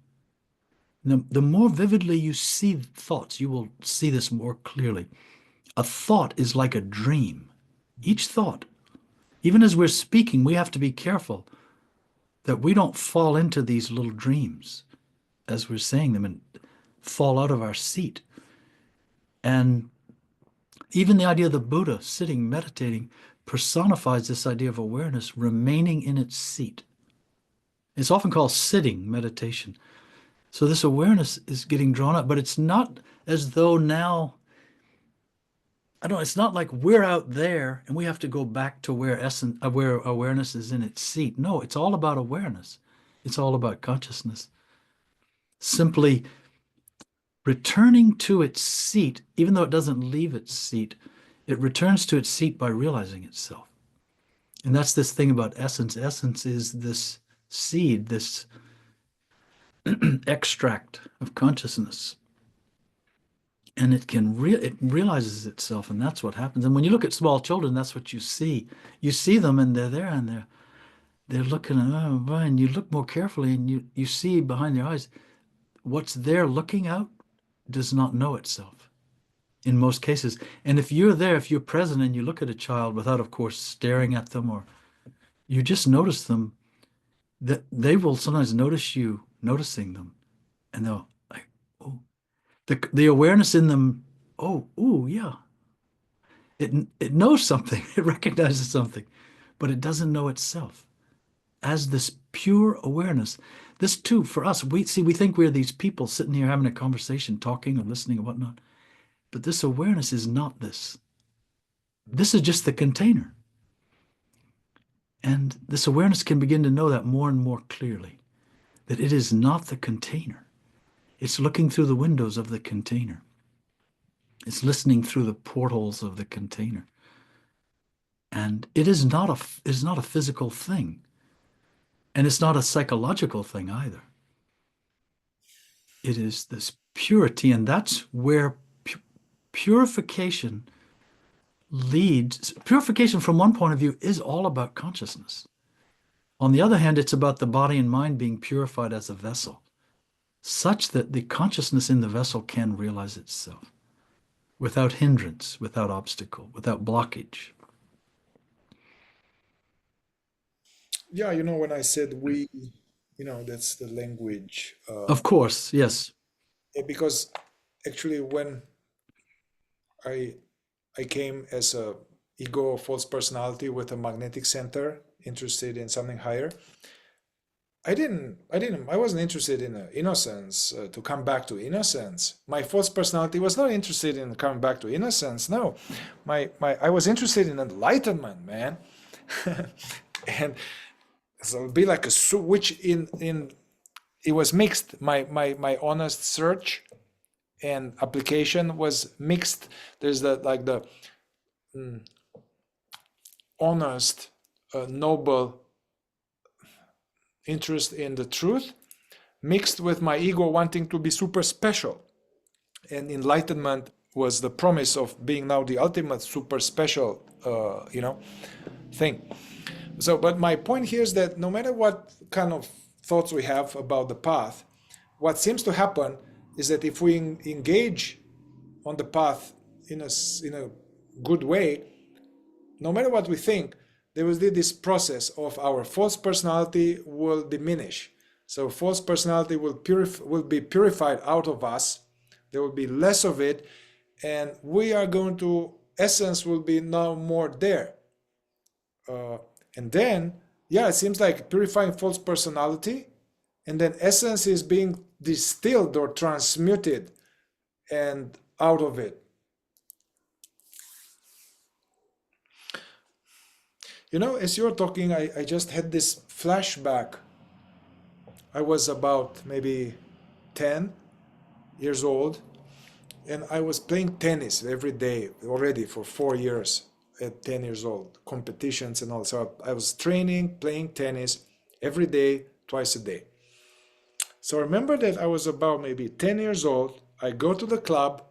The more vividly you see thoughts, you will see this more clearly. A thought is like a dream. Each thought, even as we're speaking, we have to be careful that we don't fall into these little dreams as we're saying them and fall out of our seat. And even the idea of the Buddha sitting, meditating, personifies this idea of awareness remaining in its seat. It's often called sitting meditation. So this awareness is getting drawn up, but it's not as though now, it's not like we're out there and we have to go back to where awareness is in its seat. No, it's all about awareness. It's all about consciousness. Simply returning to its seat, even though it doesn't leave its seat, it returns to its seat by realizing itself. And that's this thing about essence. Essence is this seed, this extract of consciousness, and it realizes itself, and that's what happens. And when you look at small children, that's what you see. You see them, and they're there, and they're looking, and you look more carefully, and you see behind their eyes, what's there looking out does not know itself in most cases. And if you're present, and you look at a child without, of course, staring at them, or you just notice them, that they will sometimes notice you noticing them, and they'll like, oh, the awareness in them, yeah, it knows something, it recognizes something, but it doesn't know itself as this pure awareness. This too, for us, we think we're these people sitting here having a conversation, talking or listening or whatnot, but this awareness is not this. This is just the container. And this awareness can begin to know that more and more clearly, that it is not the container. It's looking through the windows of the container. It's listening through the portholes of the container. And it is not a physical thing. And it's not a psychological thing either. It is this purity, and that's where purification leads. Purification, from one point of view, is all about consciousness. On the other hand, it's about the body and mind being purified as a vessel, such that the consciousness in the vessel can realize itself without hindrance, without obstacle, without blockage. Yeah, when I said we, that's the language. Of course, yes. Because actually, when I I came as a ego false personality with a magnetic center, interested in something higher. I wasn't interested in innocence, to come back to innocence. My false personality was not interested in coming back to innocence. No, I was interested in enlightenment, man. And so it'd be like a which in it was mixed. My honest search and application was mixed. There's the honest, noble interest in the truth, mixed with my ego wanting to be super special. And enlightenment was the promise of being now the ultimate super special, thing. So, but my point here is that no matter what kind of thoughts we have about the path, what seems to happen is that if we engage on the path in a good way, no matter what we think, there will be this process of our false personality will diminish. So false personality will be purified out of us. There will be less of it, and we are going to, essence will be now more there. And then, yeah, it seems like purifying false personality, and then essence is being distilled or transmuted and out of it. As you're talking, I just had this flashback. I was about maybe 10 years old, and I was playing tennis every day already for 4 years at 10 years old, competitions and all. So I was training, playing tennis every day, twice a day. So I remember that I was about maybe 10 years old. I go to the club,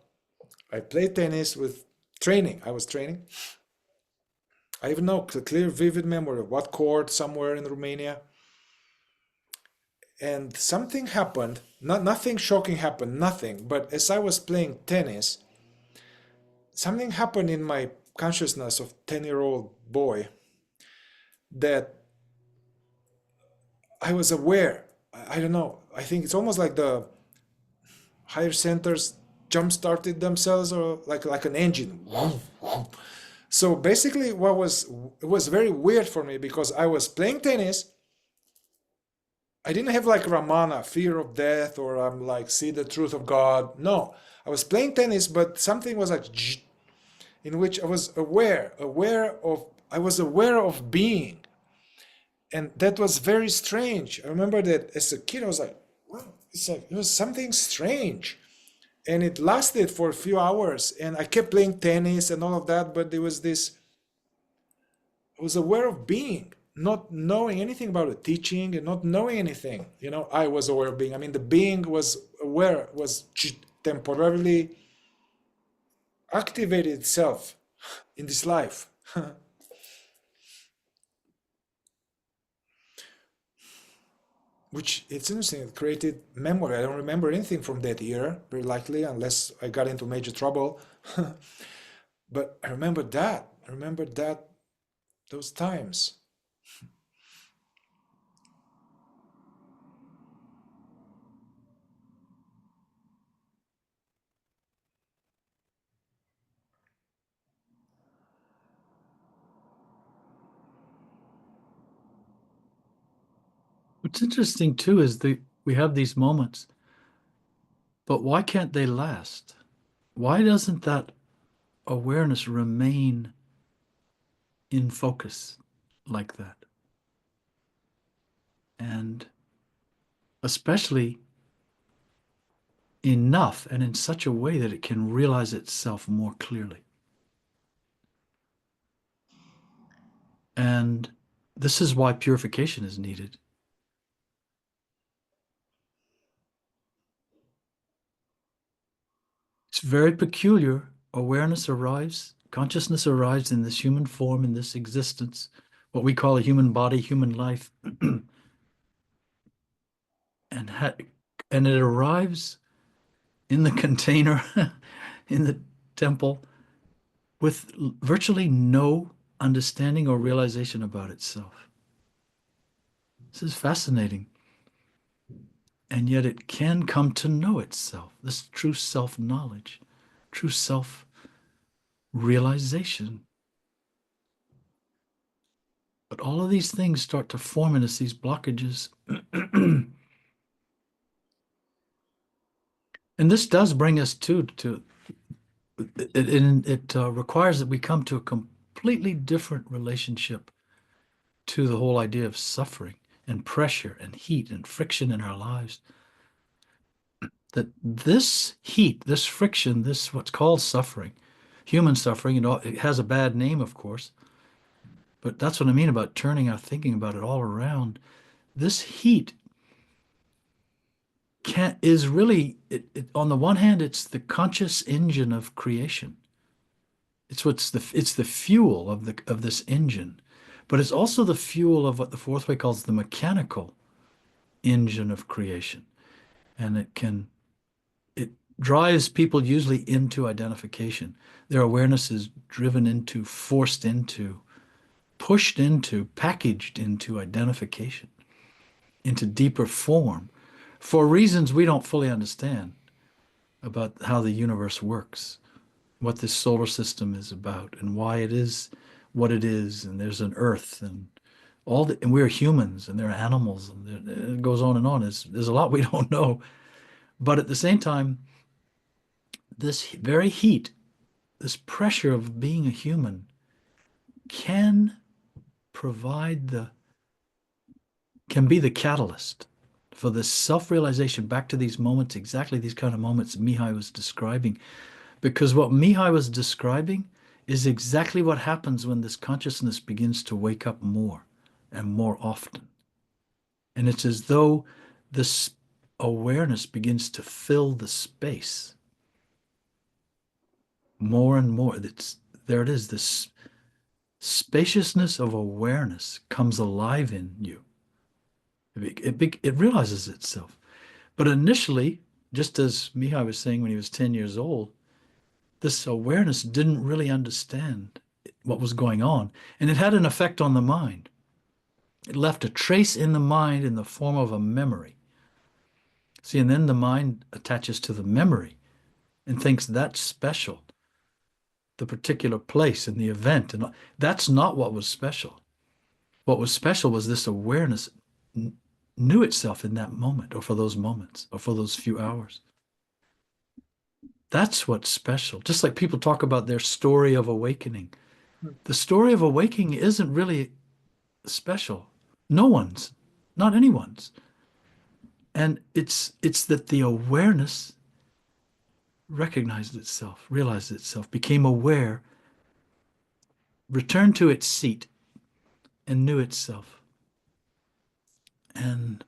I play tennis with training. I was training. I even know a clear, vivid memory of what court somewhere in Romania. And something happened, nothing shocking happened, nothing. But as I was playing tennis, something happened in my consciousness of 10-year-old boy that I was aware. I don't know. I think it's almost like the higher centers jump-started themselves, or like an engine. So basically, it was very weird for me because I was playing tennis. I didn't have like Ramana, fear of death, or I'm like, see the truth of God. No, I was playing tennis, but something was like, in which I was aware of being. And that was very strange. I remember that as a kid, I was like, wow, it was something strange. And it lasted for a few hours, and I kept playing tennis and all of that, but there was this, I was aware of being, not knowing anything about the teaching and not knowing anything. I was aware of being. I mean, the being was aware, was temporarily activated itself in this life. Which, it's interesting, it created memory. I don't remember anything from that year, very likely, unless I got into major trouble. But I remember that. Those times. What's interesting too is that we have these moments, but why can't they last? Why doesn't that awareness remain in focus like that? And especially enough and in such a way that it can realize itself more clearly. And this is why purification is needed, It's very peculiar. Awareness arrives, consciousness arrives in this human form, in this existence, what we call a human body, human life, and it arrives in the container, in the temple, with virtually no understanding or realization about itself. This is fascinating. And yet it can come to know itself, this true self-knowledge, true self-realization. But all of these things start to form in us, these blockages. And this does bring us to it requires that we come to a completely different relationship to the whole idea of suffering and pressure and heat and friction in our lives. That this heat, this friction, this what's called suffering, human suffering, it has a bad name, of course, but that's what I mean about turning our thinking about it all around. This heat is really, on the one hand, it's the conscious engine of creation. It's the fuel of this engine, but it's also the fuel of what the fourth way calls the mechanical engine of creation. And it drives people usually into identification. Their awareness is driven into, forced into, pushed into, packaged into identification, into deeper form, for reasons we don't fully understand about how the universe works, what this solar system is about, and why it is what it is. And there's an earth, and and we're humans, and there are animals, and it goes on and on. There's a lot we don't know. But at the same time, this very heat, this pressure of being a human can be the catalyst for this self-realization, back to these moments, exactly these kind of moments Mihai was describing. Because what Mihai was describing is exactly what happens when this consciousness begins to wake up more and more often. And it's as though this awareness begins to fill the space more and more. There it is, this spaciousness of awareness comes alive in you. It realizes itself. But initially, just as Mihai was saying when he was 10 years old, this awareness didn't really understand what was going on. And it had an effect on the mind. It left a trace in the mind in the form of a memory. See, and then the mind attaches to the memory and thinks that's special, the particular place and the event. And that's not what was special. What was special was this awareness knew itself in that moment, or for those moments, or for those few hours. That's what's special. Just like people talk about their story of awakening. The story of awakening isn't really special. No one's, not anyone's. And it's that the awareness recognized itself, realized itself, became aware, returned to its seat, and knew itself. And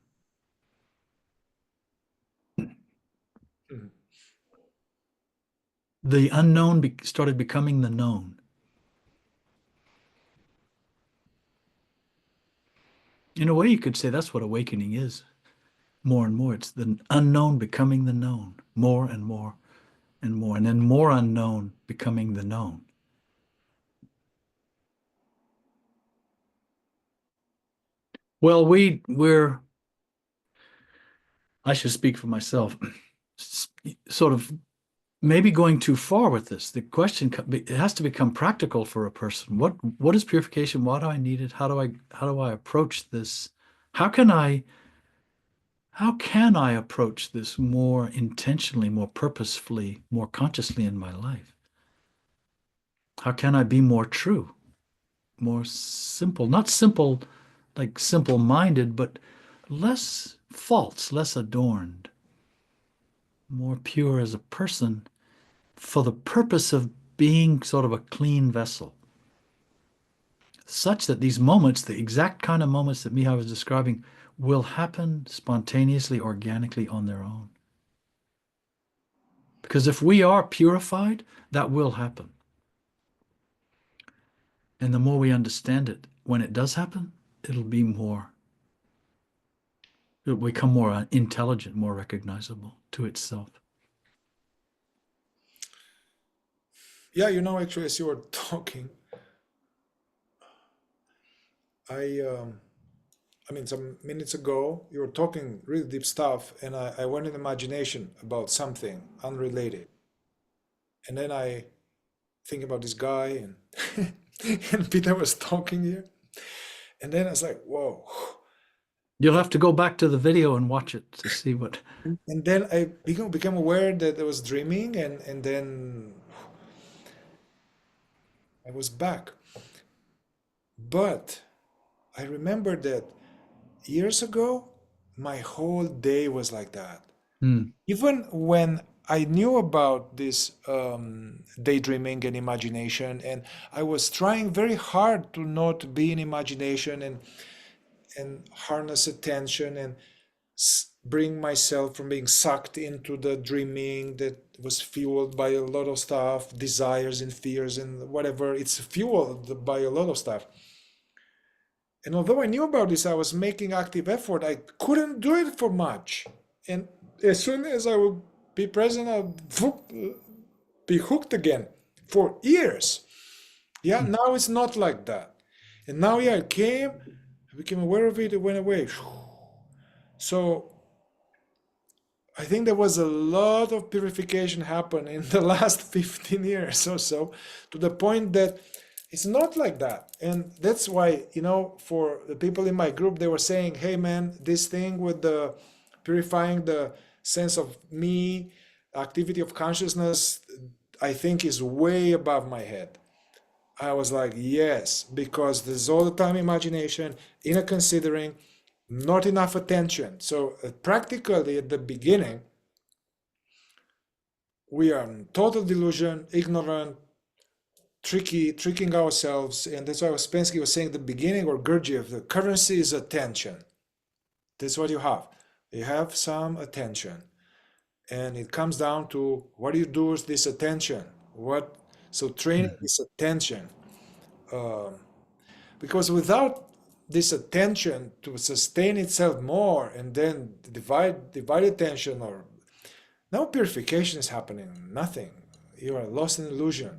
the unknown started becoming the known. In a way, you could say that's what awakening is. More and more, it's the unknown becoming the known, more and more and more, and then more unknown becoming the known. Well, I should speak for myself, sort of maybe going too far with this. The question, it has to become practical for a person. What is purification? Why do I need it? How do I approach this? How can I approach this more intentionally, more purposefully, more consciously in my life? How can I be more true, more simple, not simple like simple-minded, but less false, less adorned, more pure as a person, for the purpose of being sort of a clean vessel, such that these moments, the exact kind of moments that Mihai was describing, will happen spontaneously, organically on their own. Because if we are purified, that will happen. And the more we understand it, when it does happen, it'll become more intelligent, more recognizable to itself. Yeah, actually, as you were talking, I um, I mean, some minutes ago, you were talking really deep stuff, and I went in imagination about something unrelated. And then I think about this guy, and and Peter was talking here. And then I was like, whoa. You'll have to go back to the video and watch it to see what. And then I became aware that I was dreaming, and then I was back. But I remember that years ago, my whole day was like that. Hmm. Even when I knew about this daydreaming and imagination, and I was trying very hard to not be in imagination and harness attention and bring myself from being sucked into the dreaming that was fueled by a lot of stuff, desires and fears and whatever. It's fueled by a lot of stuff. And although I knew about this, I was making active effort. I couldn't do it for much. And as soon as I would be present, I'd be hooked again for years. Yeah, now it's not like that. And now, yeah, it came, I became aware of it, it went away. So I think there was a lot of purification happen in the last 15 years or so, to the point that it's not like that. And that's why, for the people in my group, they were saying, hey man, this thing with the purifying the sense of me, activity of consciousness, I think is way above my head. I was like, yes, because there's all the time imagination, inner considering, not enough attention. So practically at the beginning, we are in total delusion, ignorant, tricking ourselves. And that's why Ouspensky was saying at the beginning, or Gurdjieff, the currency is attention. That's what you have. You have some attention. And it comes down to what do you do with this attention? So training this attention. Because without this attention to sustain itself more and then divide attention, or no purification is happening, nothing. You are lost in illusion.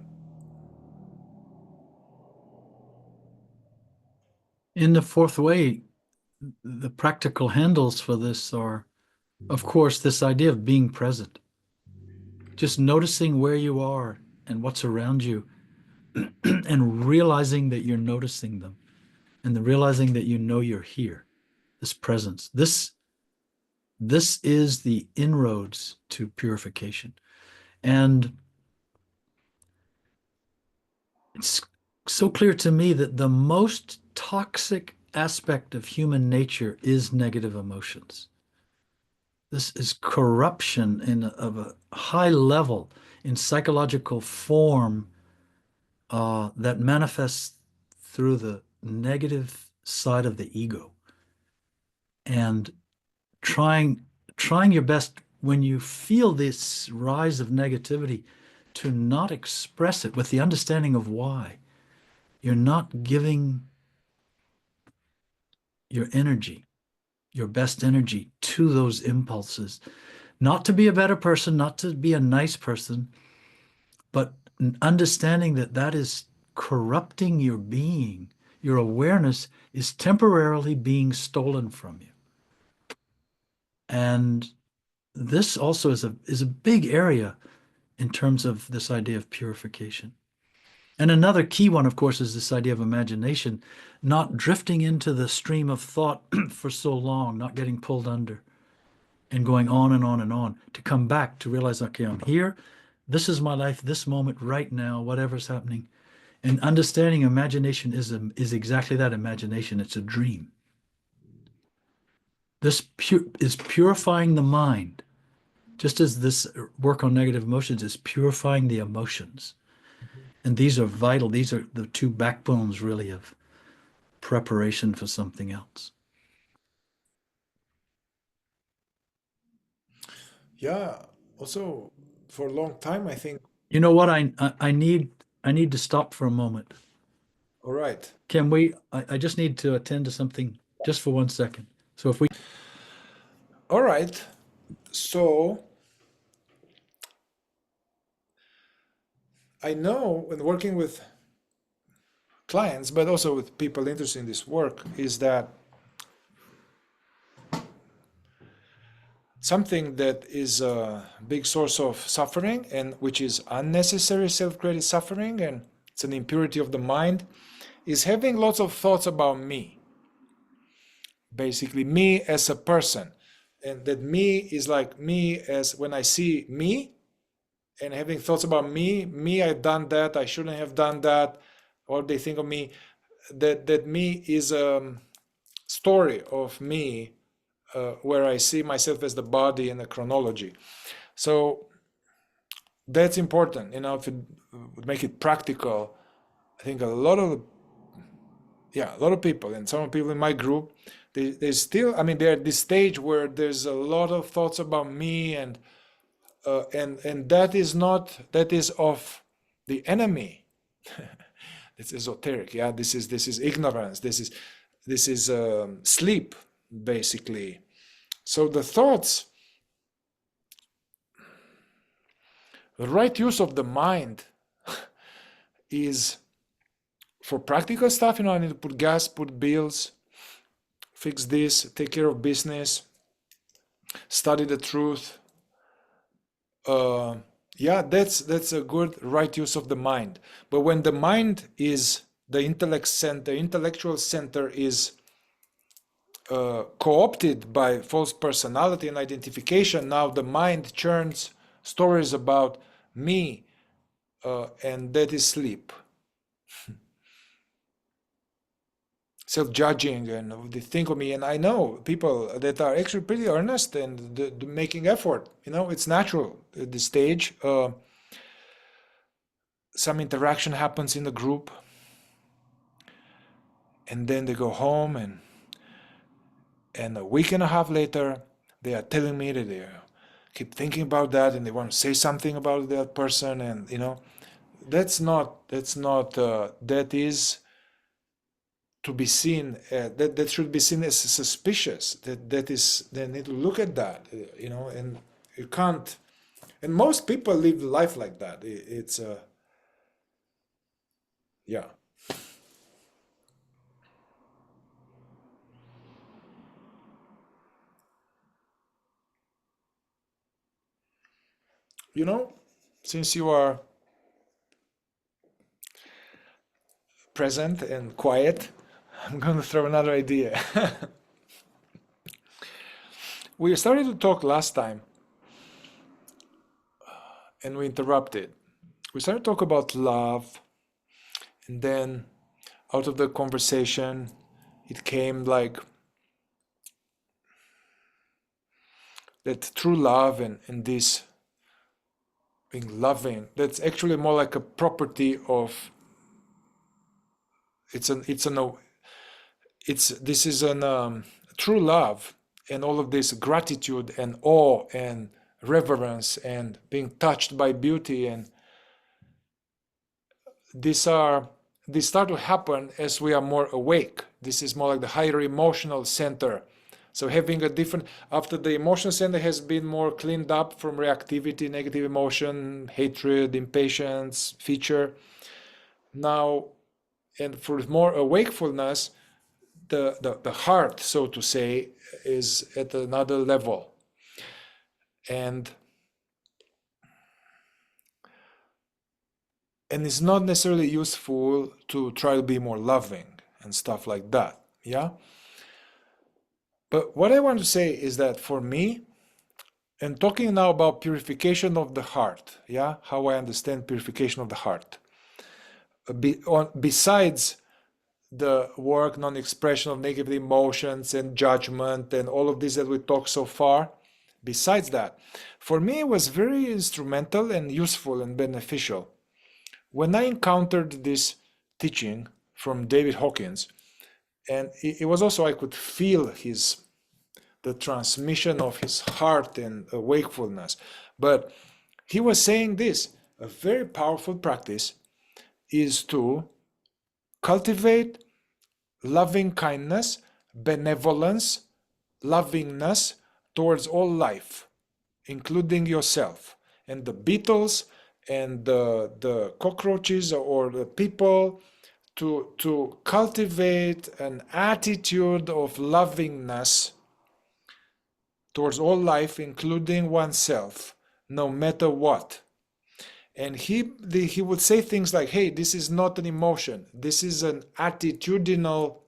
In the fourth way, the practical handles for this are, of course, this idea of being present, just noticing where you are and what's around you, and realizing that you're noticing them, and the realizing that you know you're here, this presence. This is the inroads to purification. And it's so clear to me that the most toxic aspect of human nature is negative emotions. This is corruption of a high level in psychological form that manifests through the negative side of the ego. And trying your best when you feel this rise of negativity to not express it with the understanding of why. You're not giving your energy, your best energy, to those impulses. Not to be a better person, not to be a nice person, but understanding that that is corrupting your being. Your awareness is temporarily being stolen from you. And this also is a big area in terms of this idea of purification. And another key one, of course, is this idea of imagination, not drifting into the stream of thought for so long, not getting pulled under and going on and on and on, to come back to realize, okay, I'm here. This is my life, this moment right now, whatever's happening. And understanding imagination is exactly that, imagination. It's a dream. This is purifying the mind, just as this work on negative emotions is purifying the emotions. And these are vital. These are the two backbones, really, of preparation for something else. Yeah, also for a long time, I think. You know what? I need to stop for a moment. All right. Can we? I just need to attend to something just for 1 second. So if we All right. So I know when working with clients, but also with people interested in this work, is that something that is a big source of suffering, and which is unnecessary self-created suffering, and it's an impurity of the mind, is having lots of thoughts about me. Basically, me as a person. And that me is like me as when I see me and having thoughts about me, I've done that, I shouldn't have done that, or they think of me, that me is a story of me where I see myself as the body and the chronology. So that's important, if it would make it practical. I think a lot of people, and some people in my group, they still, they're at this stage where there's a lot of thoughts about me, and that is of the enemy. It's esoteric, yeah. This is ignorance. This is sleep, basically. So the thoughts, the right use of the mind is for practical stuff. I need to put gas, put bills, fix this, take care of business, study the truth. That's a good right use of the mind. But when the mind is the intellectual center is co-opted by false personality and identification, now the mind churns stories about me, and that is sleep. Self-judging, and they think of me, and I know people that are actually pretty earnest and making effort. It's natural at this stage. Some interaction happens in the group, and then they go home, and a week and a half later, they are telling me that they keep thinking about that, and they want to say something about that person, and that is to be seen, that should be seen as suspicious. They need to look at that, and you can't. And most people live life like that. It's yeah. Since you are present and quiet, I'm going to throw another idea. We started to talk last time, and we interrupted. We started to talk about love, and then out of the conversation, it came like that true love and this being loving, that's actually more like a property of, this is an true love, and all of this gratitude and awe and reverence and being touched by beauty, and these start to happen as we are more awake. This is more like the higher emotional center. So having a different, after the emotional center has been more cleaned up from reactivity, negative emotion, hatred, impatience, feature, now, and for more awakefulness, the heart, so to say, is at another level. And it's not necessarily useful to try to be more loving and stuff like that, yeah? But what I want to say is that for me, and talking now about purification of the heart, yeah, how I understand purification of the heart, besides the work, non-expression of negative emotions and judgment and all of this that we talked so far, besides that, for me it was very instrumental and useful and beneficial when I encountered this teaching from David Hawkins. And it was also, I could feel the transmission of his heart and wakefulness. But he was saying this: a very powerful practice is to cultivate loving kindness, benevolence, lovingness towards all life, including yourself. And the beetles and the cockroaches or the people, to cultivate an attitude of lovingness towards all life, including oneself, no matter what. And he would say things like, hey, this is not an emotion. This is an attitudinal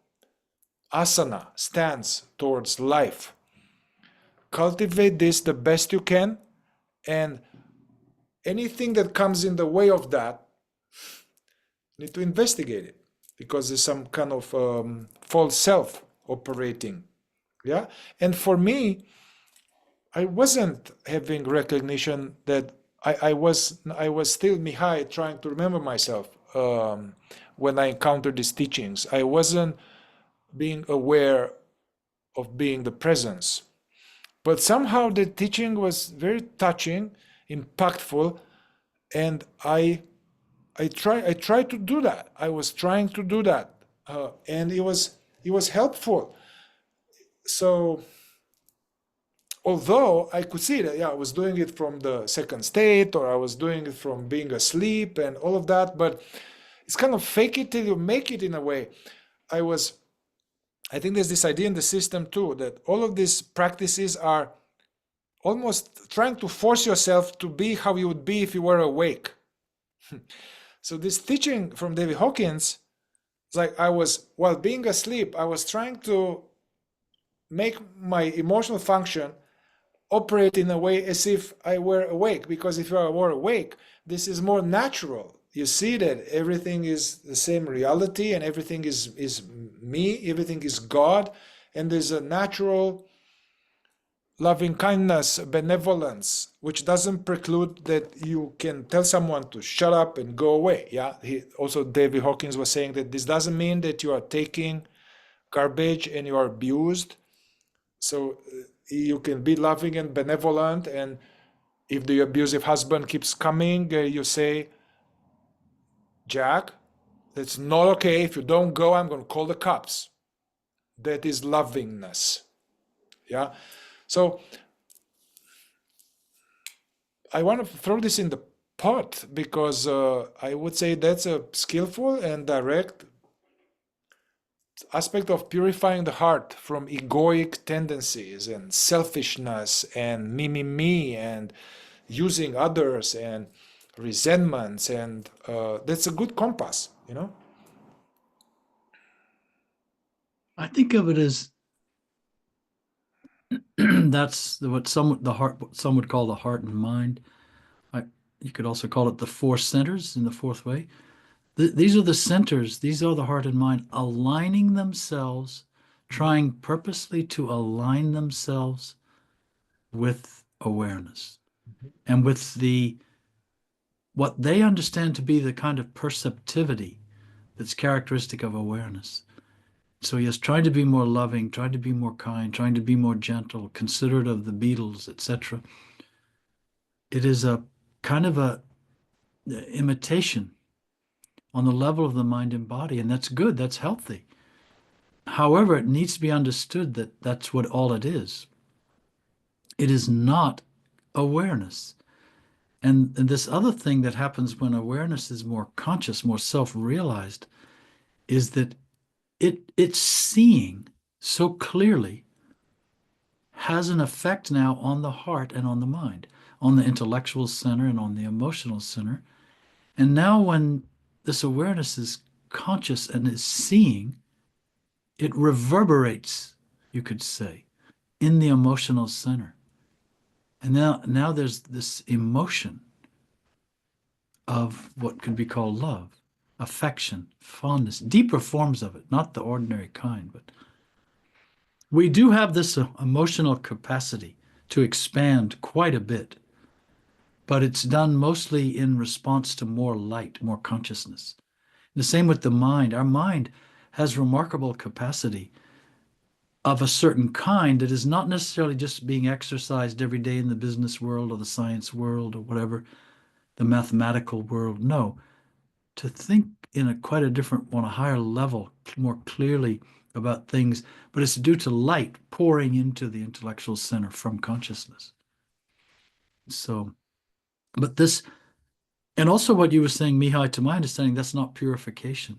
asana, stance towards life. Cultivate this the best you can, and anything that comes in the way of that, you need to investigate it, because there's some kind of false self operating. Yeah. And for me, I wasn't having recognition that I was still Mihai, trying to remember myself when I encountered these teachings. I wasn't being aware of being the presence. But somehow the teaching was very touching, impactful, and I tried to do that. I was trying to do that, and it was helpful. So although I could see that, yeah, I was doing it from the second state, or I was doing it from being asleep and all of that, but it's kind of fake it till you make it in a way. I think there's this idea in the system too, that all of these practices are almost trying to force yourself to be how you would be if you were awake. So this teaching from David Hawkins, it's like while being asleep, I was trying to make my emotional function operate in a way as if I were awake, because if you were awake, this is more natural. You see that everything is the same reality, and everything is me, everything is God, and there's a natural loving kindness, benevolence, which doesn't preclude that you can tell someone to shut up and go away. Yeah. David Hawkins was saying that this doesn't mean that you are taking garbage and you are abused. So you can be loving and benevolent, and if the abusive husband keeps coming, you say, Jack, that's not okay. If you don't go, I'm going to call the cops. That is lovingness. Yeah. So I want to throw this in the pot, because I would say that's a skillful and direct aspect of purifying the heart from egoic tendencies and selfishness and me, and using others and resentments, and that's a good compass, you know. I think of it as that's what some would call the heart and mind. You could also call it the four centers in the fourth way. These are the centers, these are the heart and mind aligning themselves, trying purposely to align themselves with awareness and with what they understand to be the kind of perceptivity that's characteristic of awareness. So yes, trying to be more loving, trying to be more kind, trying to be more gentle, considerate of the beetles, etc. It is a kind of a imitation on the level of the mind and body, and that's good, that's healthy. However, it needs to be understood that that's what all it is. It is not awareness. And this other thing that happens when awareness is more conscious, more self-realized, is that its seeing so clearly has an effect now on the heart and on the mind, on the intellectual center and on the emotional center. And now when this awareness is conscious and is seeing, it reverberates, you could say, in the emotional center. And now there's this emotion of what could be called love, affection, fondness, deeper forms of it, not the ordinary kind. But we do have this emotional capacity to expand quite a bit, but it's done mostly in response to more light, more consciousness. The same with the mind. Our mind has remarkable capacity of a certain kind that is not necessarily just being exercised every day in the business world or the science world or whatever, the mathematical world. No, to think in a quite a different, on a higher level, more clearly about things, but it's due to light pouring into the intellectual center from consciousness. So, but this, and also what you were saying, Mihai, to my understanding, that's not purification.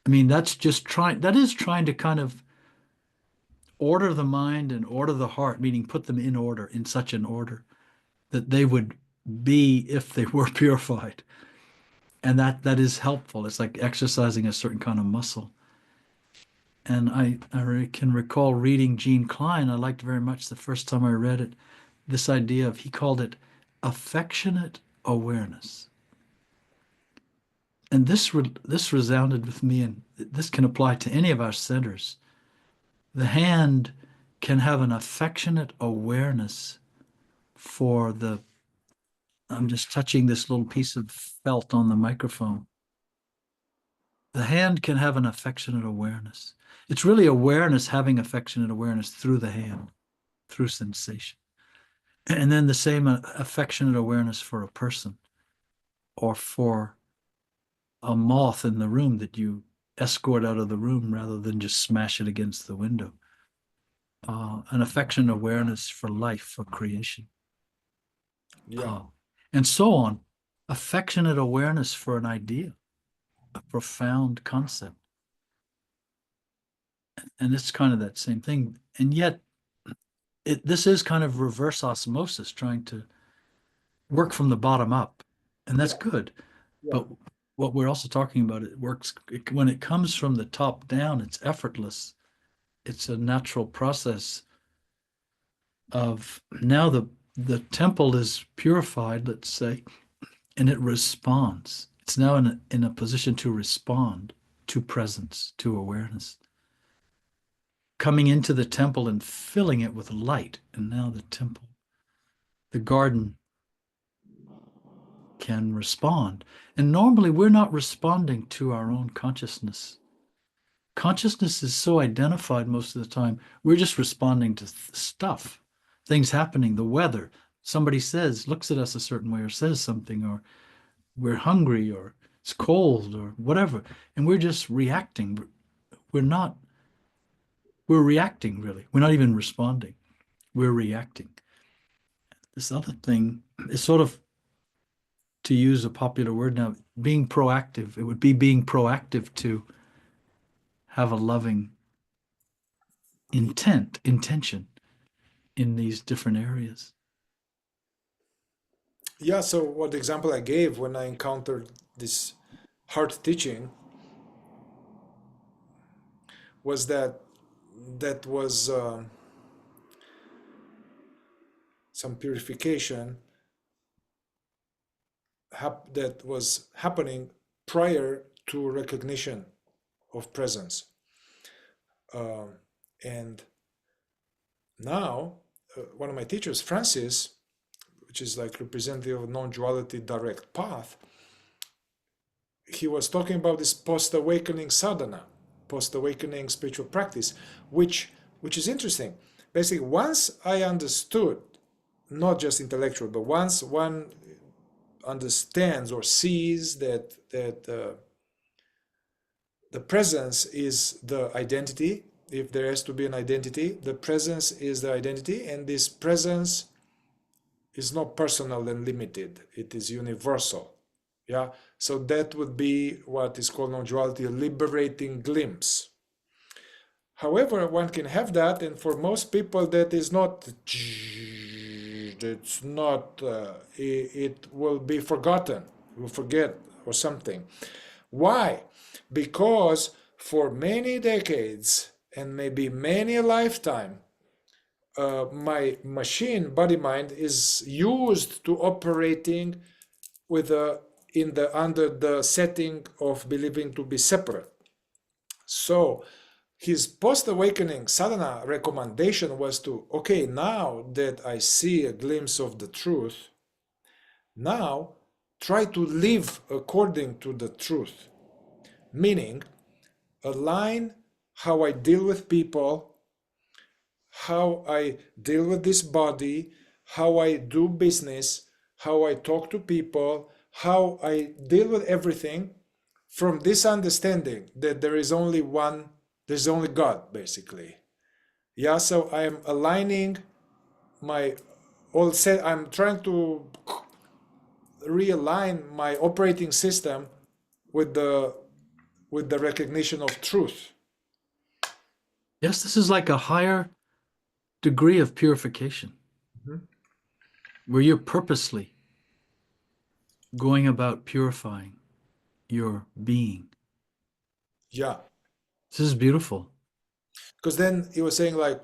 I mean, that's just that is trying to kind of order the mind and order the heart, meaning put them in order, in such an order that they would be if they were purified. And that is helpful. It's like exercising a certain kind of muscle. And I can recall reading Gene Klein. I liked very much the first time I read it, this idea of, he called it affectionate awareness. And this resounded with me, and this can apply to any of our centers. The hand can have an affectionate awareness for the, I'm just touching this little piece of felt on the microphone. The hand can have an affectionate awareness. It's really awareness having affectionate awareness through the hand, through sensation. And then the same affectionate awareness for a person or for a moth in the room that you escort out of the room rather than just smash it against the window. An affectionate awareness for life, for creation. Yeah. And so on. Affectionate awareness for an idea, a profound concept. And it's kind of that same thing. And yet, this is kind of reverse osmosis, trying to work from the bottom up. And that's good. Yeah. But what we're also talking about, it works when it comes from the top down, it's effortless. It's a natural process of, now the temple is purified, let's say, and it responds. It's now in a position to respond to presence, to awareness. Coming into the temple and filling it with light. And now the temple, the garden, can respond. And normally we're not responding to our own consciousness. Consciousness is so identified most of the time, we're just responding to stuff, things happening, the weather. Somebody says, looks at us a certain way or says something, or we're hungry, or it's cold, or whatever. And we're just reacting. We're reacting, really. We're not even responding. We're reacting. This other thing is sort of, to use a popular word now, being proactive. It would be being proactive to have a loving intention in these different areas. Yeah, so what example I gave when I encountered this hard teaching was that was some purification that was happening prior to recognition of presence. And now, one of my teachers, Francis, which is like representative of non-duality direct path, he was talking about this post-awakening sadhana, post-awakening spiritual practice, which is interesting. Basically, once I understood, not just intellectual, but once one understands or sees that the presence is the identity, if there has to be an identity, the presence is the identity, and this presence is not personal and limited, it is universal. Yeah, so that would be what is called non-duality, a liberating glimpse. However, one can have that, and for most people that is not, it's not, it will be forgotten, we'll forget or something. Why? Because for many decades and maybe many a lifetime, my machine, body-mind, is used to operating with under the setting of believing to be separate. So his post-awakening sadhana recommendation was to, okay, now that I see a glimpse of the truth, now try to live according to the truth. Meaning, align how I deal with people how I deal with this body, how I do business, how I talk to people, how I deal with everything from this understanding that there is only one, there's only God, basically. Yeah, so I am aligning my all set, I'm trying to realign my operating system with the recognition of truth. Yes, this is like a higher degree of purification Mhm. where you're purposely going about purifying your being. Yeah, This is beautiful. because then he was saying like,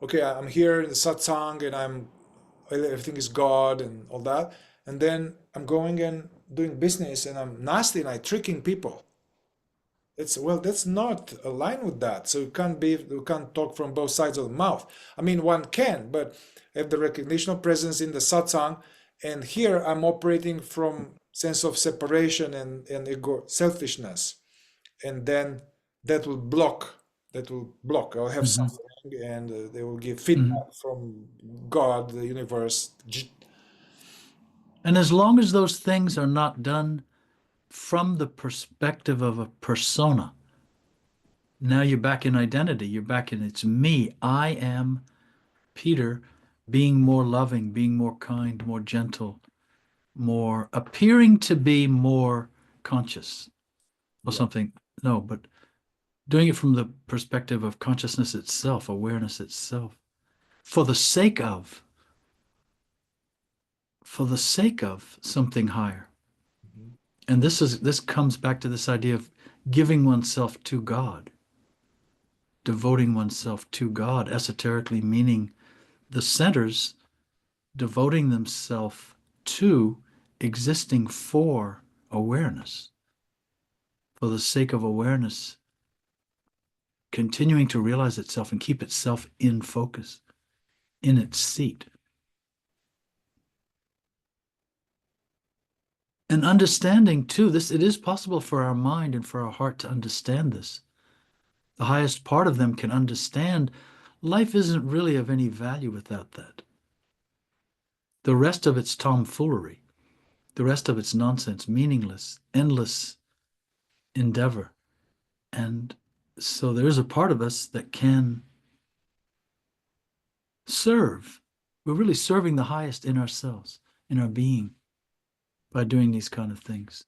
okay, I'm here in the satsang and everything is God and all that, and then I'm going and doing business and I'm nasty and I'm tricking people. That's not aligned with that. So you can't talk from both sides of the mouth. I mean, one can, but have the recognition of presence in the satsang, and here I'm operating from sense of separation and ego selfishness, and then that will block. That will block. I'll have Mhm. suffering, and they will give Mhm. feedback from God, the universe. And as long as those things are not done from the perspective of a persona, now you're back in identity. You're back in it's me. I am Peter, being more loving, being more kind, more gentle, more appearing to be more conscious or Yeah. something. No, but doing it from the perspective of consciousness itself, awareness itself, for the sake of, for the sake of something higher. Mhm. And this comes back to this idea of giving oneself to God, devoting oneself to God, esoterically meaning the centers devoting themselves to existing for awareness, for the sake of awareness, continuing to realize itself and keep itself in focus, in its seat. And understanding too, this it is possible for our mind and for our heart to understand this. The highest part of them can understand life isn't really of any value without that. The rest of it's tomfoolery. The rest of it's nonsense, meaningless, endless endeavor. And so there is a part of us that can serve. We're really serving the highest in ourselves, in our being, by doing these kind of things.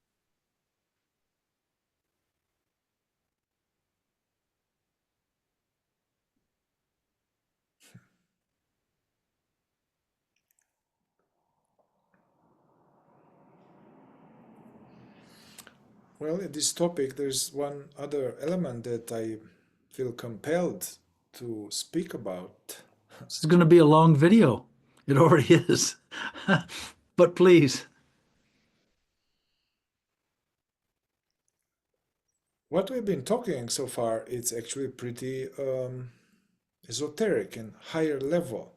Well, in this topic, there's one other element that I feel compelled to speak about. This is going to be a long video. It already is. But please. What we've been talking so far, it's actually pretty esoteric and higher level.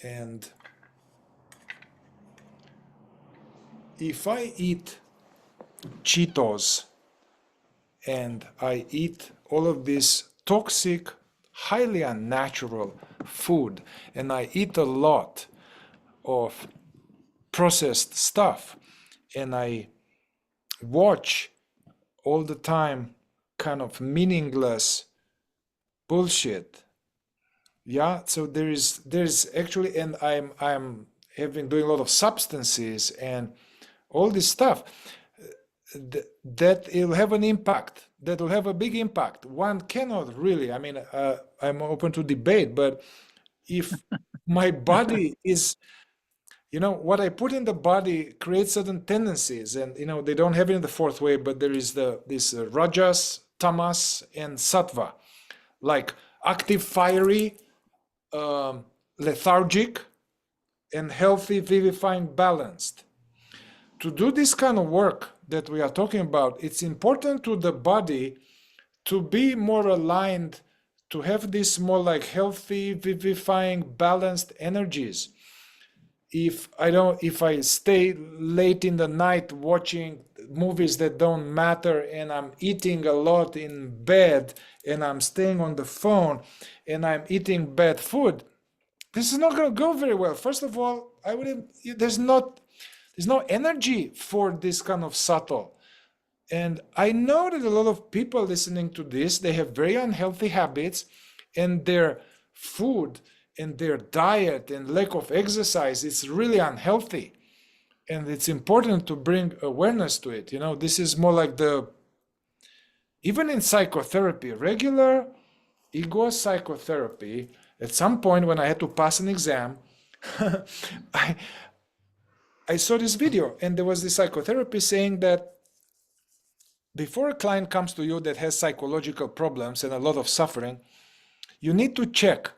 And if I eat Cheetos and I eat all of this toxic, highly unnatural food, and I eat a lot of processed stuff, and I watch all the time kind of meaningless bullshit. Yeah, so there's actually, and I'm have been doing a lot of substances and all this stuff that it'll have an impact, that will have a big impact. One cannot really, I mean, I'm open to debate, but if my body is, what I put in the body creates certain tendencies, and they don't have it in the fourth way, but there is this rajas, tamas, and sattva, like active, fiery, lethargic, and healthy, vivifying, balanced. To do this kind of work that we are talking about, it's important to the body to be more aligned, to have this more like healthy, vivifying, balanced energies. If I stay late in the night watching movies that don't matter, and I'm eating a lot in bed, and I'm staying on the phone, and I'm eating bad food, this is not going to go very well. First of all, I wouldn't. There's no energy for this kind of subtle. And I know that a lot of people listening to this, they have very unhealthy habits, and their food and their diet and lack of exercise is really unhealthy. And it's important to bring awareness to it. This is more like even in psychotherapy, regular ego psychotherapy, at some point when I had to pass an exam, I, I saw this video, and there was this psychotherapist saying that before a client comes to you that has psychological problems and a lot of suffering, you need to check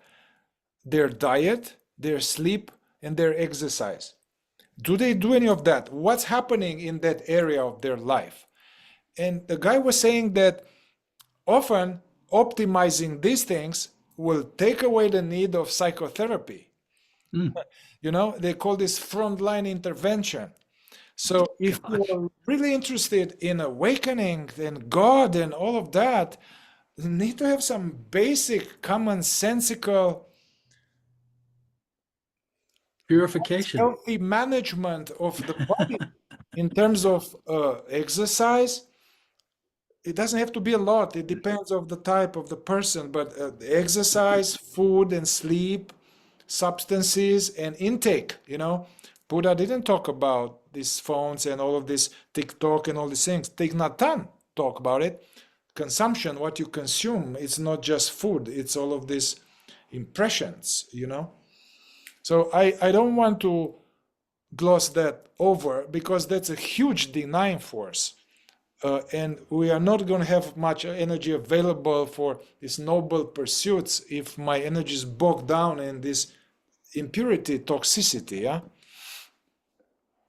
their diet, their sleep, and their exercise. Do they do any of that? What's happening in that area of their life? And the guy was saying that often optimizing these things will take away the need of psychotherapy. They call this frontline intervention. So if you're really interested in awakening and God and all of that, you need to have some basic commonsensical Purification. healthy management of the body in terms of exercise. It doesn't have to be a lot. It depends of the type of the person, but exercise, food and sleep, substances and intake. Buddha didn't talk about these phones and all of this TikTok and all these things. Thich Nhat Hanh talk about it. Consumption, what you consume, it's not just food. It's all of these impressions. So I don't want to gloss that over, because that's a huge denying force. And we are not going to have much energy available for these noble pursuits if my energy is bogged down in this impurity, toxicity. Yeah.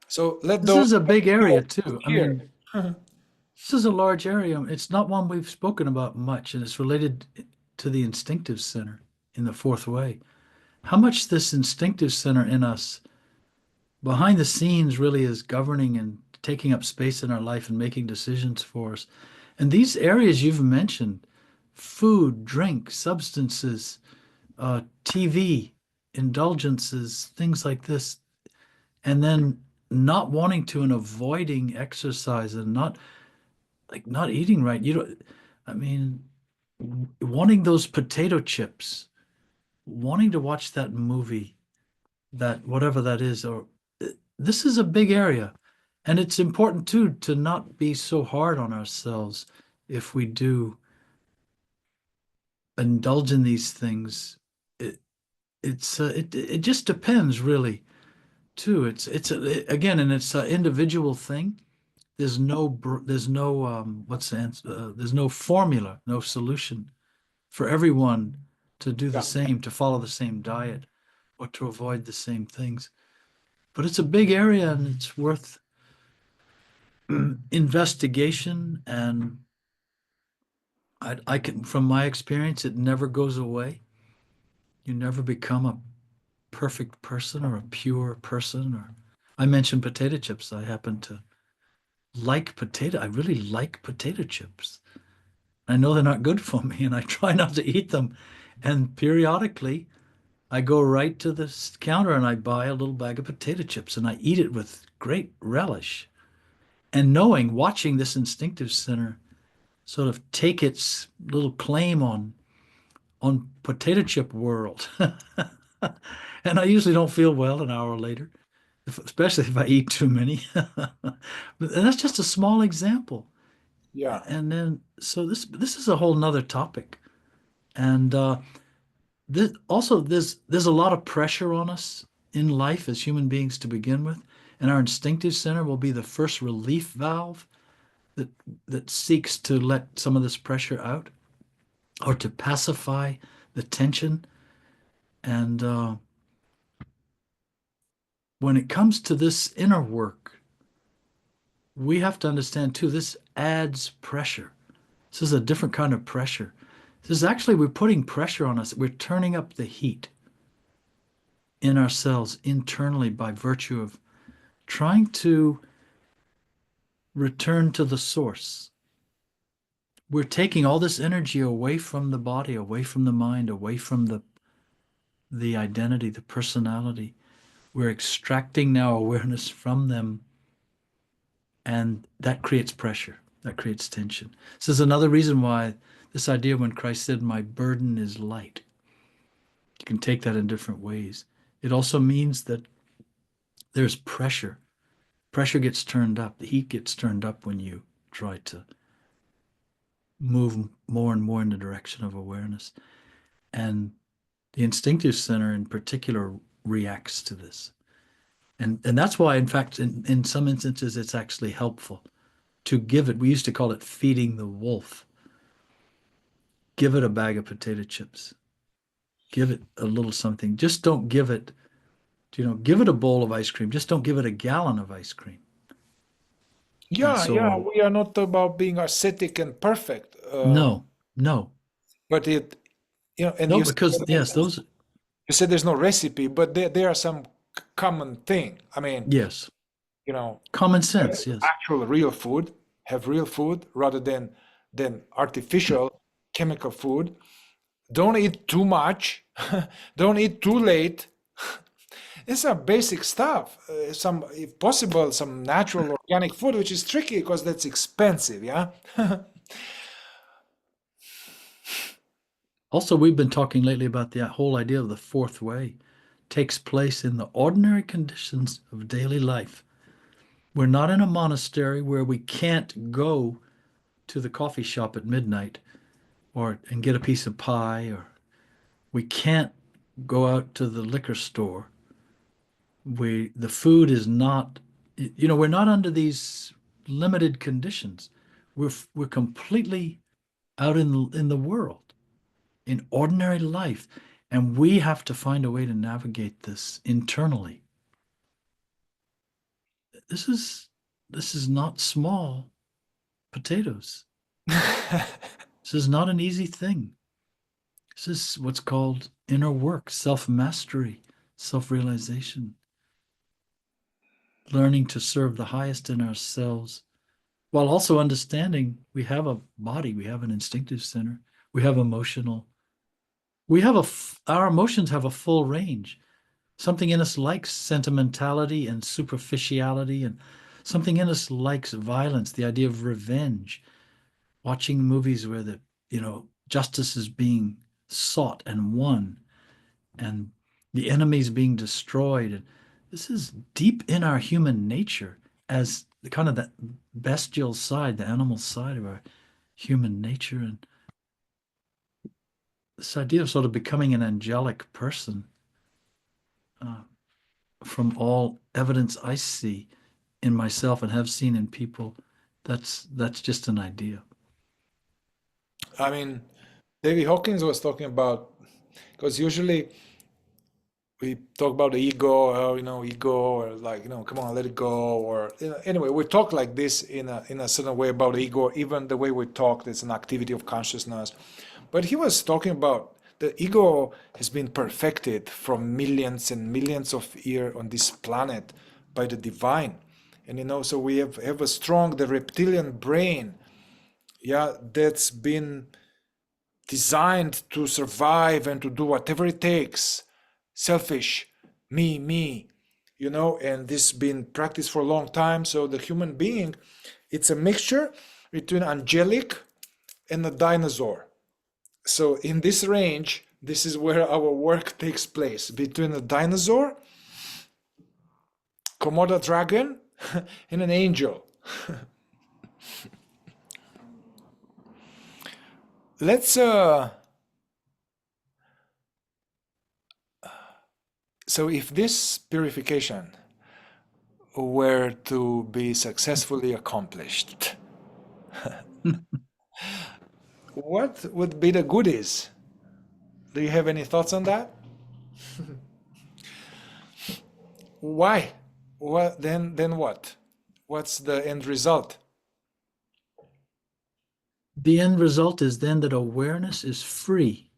So This is a big area too. I here. mean, this is a large area. It's not one we've spoken about much, and it's related to the instinctive center in the fourth way. How much this instinctive center in us behind the scenes really is governing and taking up space in our life and making decisions for us. And these areas you've mentioned, food, drink, substances, TV, indulgences, things like this, and then not wanting to and avoiding exercise and not eating right. I mean, wanting those potato chips, wanting to watch that movie, that whatever that is, or this is a big area. And it's important too to not be so hard on ourselves if we do indulge in these things. It just depends really too. Again, and it's an individual thing. There's no what's the answer? There's no formula, no solution for everyone to do the same, to follow the same diet, or to avoid the same things. But it's a big area, and it's worth investigation. And I can, from my experience, it never goes away. You never become a perfect person or a pure person. Or I mentioned potato chips. I happen to I really like potato chips. I know they're not good for me, and I try not to eat them. And periodically, I go right to the counter and I buy a little bag of potato chips, and I eat it with great relish. And watching this instinctive center sort of take its little claim on potato chip world. And I usually don't feel well an hour later, especially if I eat too many. And that's just a small example. Yeah. And then, so this is a whole nother topic. And there's a lot of pressure on us in life as human beings to begin with. And our instinctive center will be the first relief valve that seeks to let some of this pressure out, or to pacify the tension. And when it comes to this inner work, we have to understand too, this adds pressure. This is a different kind of pressure. This is actually, we're putting pressure on us. We're turning up the heat in ourselves internally by virtue of trying to return to the source. We're taking all this energy away from the body, away from the mind, away from the identity, the personality. We're extracting now awareness from them, and that creates pressure, that creates tension. This is another reason why this idea when Christ said, "My burden is light," you can take that in different ways. It also means that there's pressure. Pressure gets turned up, the heat gets turned up when you try to move more and more in the direction of awareness. And the instinctive center in particular reacts to this. And that's why, in fact, in some instances, it's actually helpful to give it. We used to call it feeding the wolf. Give it a bag of potato chips. Give it a little something. Just don't give it, give it a bowl of ice cream. Just don't give it a gallon of ice cream. And Yeah, yeah, so, we are not about being ascetic and perfect, no, no, but it, and no, because yes, those, you said there's no recipe, but there are some common thing. I mean, yes, you know, common sense, yes. actual real food, have real food rather than artificial chemical food. Don't eat too much. Don't eat too late. It's a basic stuff. Some, if possible, some natural organic food, which is tricky because that's expensive. Yeah. Also, we've been talking lately about the whole idea of the fourth way takes place in the ordinary conditions of daily life. We're not in a monastery where we can't go to the coffee shop at midnight and get a piece of pie, or we can't go out to the liquor store. The food is not, we're not under these limited conditions. We're completely out in the world, in ordinary life, and we have to find a way to navigate this internally. This is not small potatoes. This is not an easy thing. This is what's called inner work, self-mastery, self-realization, learning to serve the highest in ourselves while also understanding we have a body, we have an instinctive center, we have emotional, our emotions have a full range. Something in us likes sentimentality and superficiality, and something in us likes violence, the idea of revenge, watching movies where justice is being sought and won, and the enemies being destroyed. And this is deep in our human nature as the kind of the bestial side, the animal side of our human nature. And this idea of sort of becoming an angelic person, from all evidence I see in myself and have seen in people, that's just an idea. I mean, David Hawkins was talking about, because usually we talk about the ego, ego, or like, come on, let it go, or anyway, we talk like this in a certain way about ego. Even the way we talk, it's an activity of consciousness. But he was talking about the ego has been perfected from millions and millions of years on this planet by the divine, and so we have a strong, the reptilian brain, yeah, that's been designed to survive and to do whatever it takes. Selfish, me, and this has been practiced for a long time. So the human being, it's a mixture between angelic and a dinosaur. So in this range, this is where our work takes place, between a dinosaur, Komodo dragon, and an angel. Let's so if this purification were to be successfully accomplished, what would be the goodies? Do you have any thoughts on that? Why? What then what? What's the end result? The end result is then that awareness is free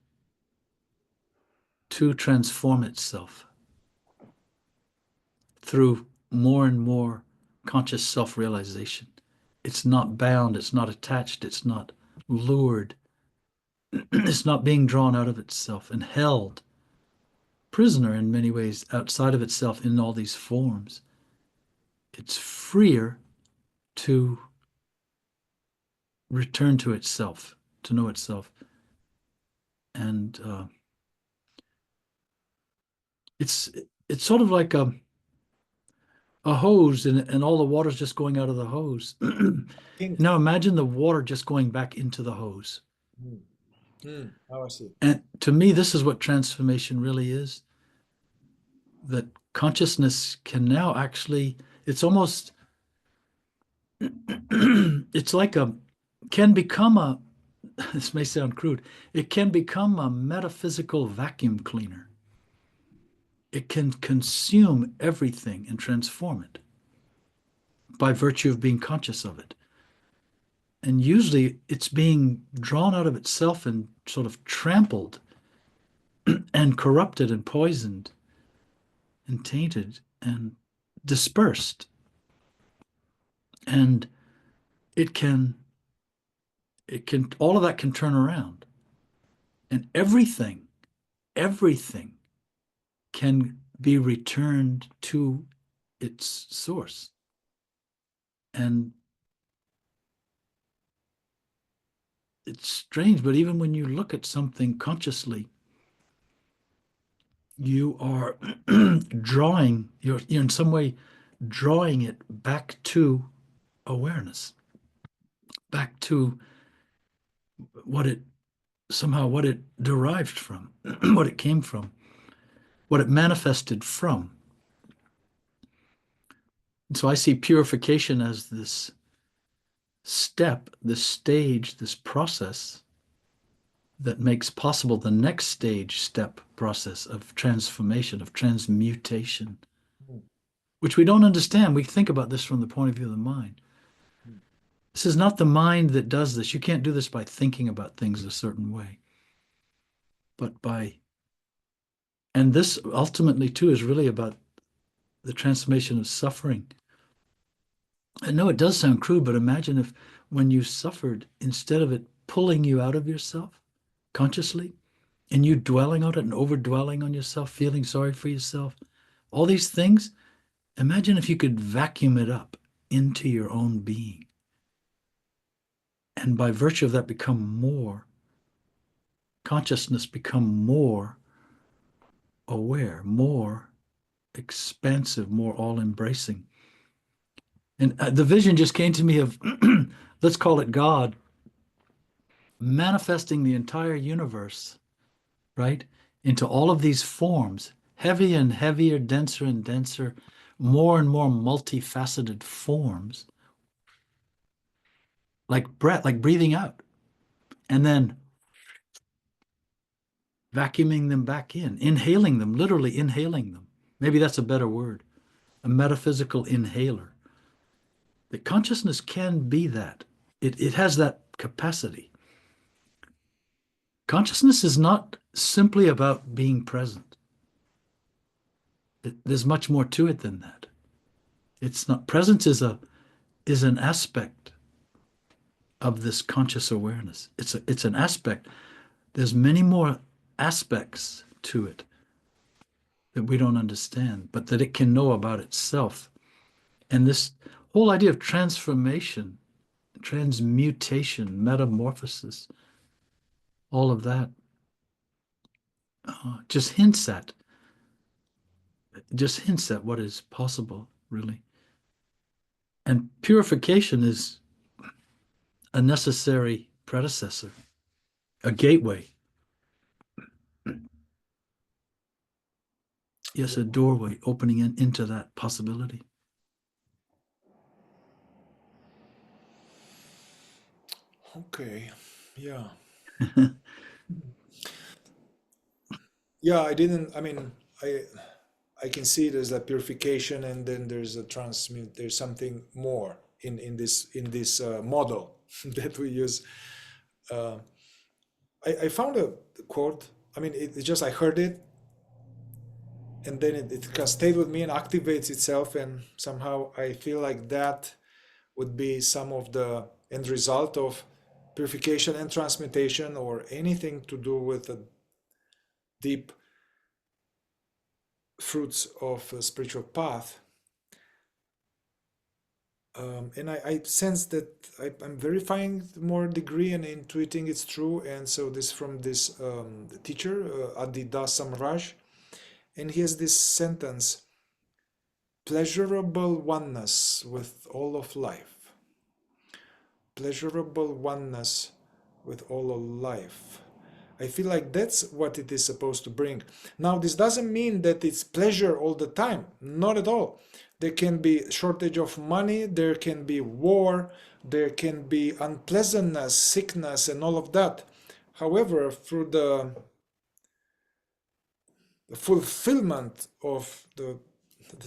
to transform itself through more and more conscious self-realization. It's not bound, it's not attached, it's not lured, it's not being drawn out of itself and held prisoner in many ways outside of itself in all these forms. It's freer to return to itself, to know itself. And it's sort of like a hose, and all the water's just going out of the hose. Think. Now imagine the water just going back into the hose. Now I see. And to me, this is what transformation really is. That consciousness can now actually, it's almost, it's like can become a, this may sound crude, it can become a metaphysical vacuum cleaner. It can consume everything and transform it by virtue of being conscious of it. And usually it's being drawn out of itself and sort of trampled and corrupted and poisoned and tainted and dispersed. And it can, all of that can turn around. And everything can be returned to its source. And it's strange, but even when you look at something consciously, you are drawing, you're in some way drawing it back to awareness, back to what it derived from, what it came from, what it manifested from. And so I see purification as this step, this stage, this process that makes possible the next stage step process of transformation, of transmutation, which we don't understand. We think about this from the point of view of the mind. This is not the mind that does this. You can't do this by thinking about things a certain way, but by, and this ultimately too is really about the transformation of suffering. I know it does sound crude, but imagine if when you suffered, instead of it pulling you out of yourself consciously, and you dwelling on it and over-dwelling on yourself, feeling sorry for yourself, all these things, imagine if you could vacuum it up into your own being. And by virtue of that become more, consciousness become more aware, more expansive, more all-embracing. And the vision just came to me of, let's call it God, manifesting the entire universe, right, into all of these forms, heavy and heavier, denser and denser, more and more multifaceted forms, like breath, like breathing out, and then vacuuming them back in, inhaling them, literally inhaling them. Maybe that's a better word, a metaphysical inhaler. That consciousness can be that. It has that capacity. Consciousness is not simply about being present. There's much more to it than that. It's not, presence is an aspect of this conscious awareness. It's an aspect. There's many more aspects to it that we don't understand, but that it can know about itself. And this whole idea of transformation, transmutation, metamorphosis, all of that just hints at what is possible, really. And purification is a necessary predecessor, a gateway. Yes, a doorway opening into that possibility. Okay. Yeah. Yeah, I mean, I can see there's a purification, and then there's a transmute. There's something more in this model that we use. Uh, I found a quote. I mean, it just I heard it, and then it kind of stayed with me and activates itself, and somehow I feel like that would be some of the end result of purification and transmutation, or anything to do with the deep fruits of a spiritual path. And I sense that I'm verifying more degree and intuiting it's true. And so this from this teacher, Adida Samraj, and he has this sentence: pleasurable oneness with all of life. Pleasurable oneness with all of life. I feel like that's what it is supposed to bring. Now, this doesn't mean that it's pleasure all the time. Not at all. There can be shortage of money, there can be war, there can be unpleasantness, sickness, and all of that. However, through the fulfillment of the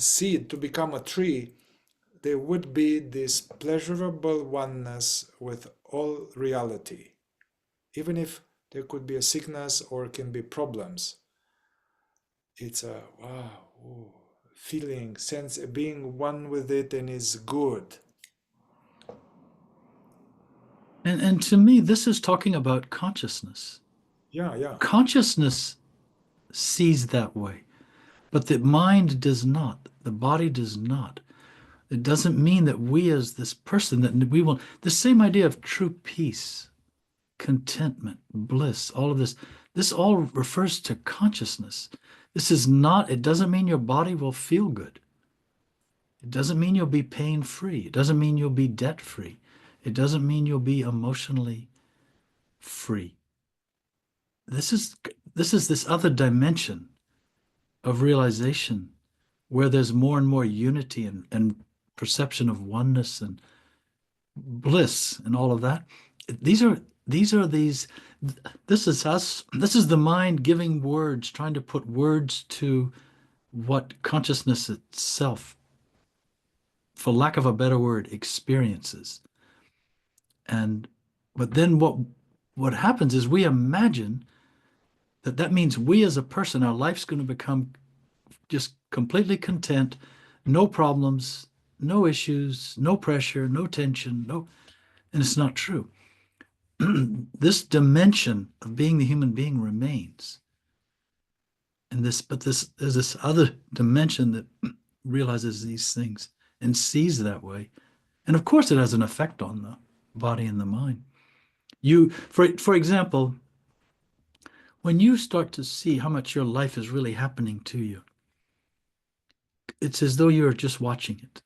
seed to become a tree, there would be this pleasurable oneness with all reality, even if there could be a sickness or can be problems. It's a wow, ooh, feeling, sense, being one with it, and is good. And to me, this is talking about consciousness. Yeah, yeah, Consciousness sees that way, but the mind does not. The body does not. It doesn't mean that we, as this person, that we will. The same idea of true peace, contentment, bliss, all of this. This all refers to consciousness. This is not. It doesn't mean your body will feel good. It doesn't mean you'll be pain free. It doesn't mean you'll be debt free. It doesn't mean you'll be emotionally free. This is this other dimension of realization where there's more and more unity and perception of oneness and bliss and all of that. These are these. This is us. This is the mind giving words, trying to put words to what consciousness itself, for lack of a better word, experiences. And but then what happens is we imagine that means we as a person, our life's going to become just completely content, no problems, no issues, no pressure, no tension, no, and it's not true. This dimension of being the human being remains. And there's this other dimension that realizes these things and sees that way. And of course it has an effect on the body and the mind. For example, when you start to see how much your life is really happening to you, it's as though you're just watching it.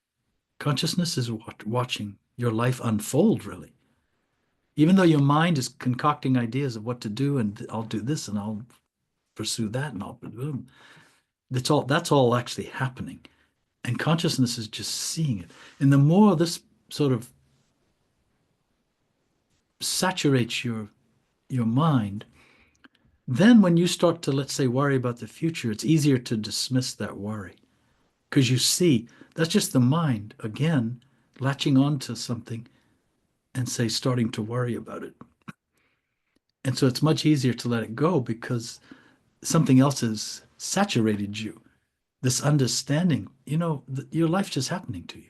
Consciousness is watching your life unfold, really. Even though your mind is concocting ideas of what to do, and I'll do this and I'll pursue that and I'll boom. That's all actually happening. And consciousness is just seeing it. And the more this sort of saturates your mind, then when you start to, let's say, worry about the future, it's easier to dismiss that worry. Because you see, that's just the mind, again, latching on to something and say, starting to worry about it. And so it's much easier to let it go because something else has saturated you. This understanding, your life's just happening to you.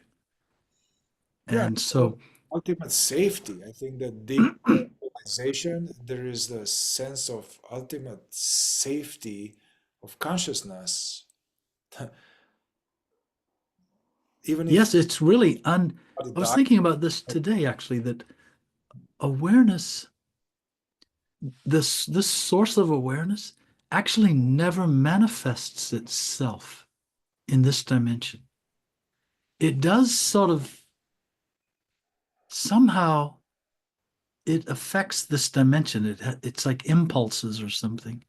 yeah. And So so, ultimate safety. I think that deep realization, there is the sense of ultimate safety of consciousness, even if yes, it's really body I was dies. thinking about this today, actually, that awareness, this source of awareness actually never manifests itself in this dimension. It does sort of somehow it affects this dimension. It's like impulses or something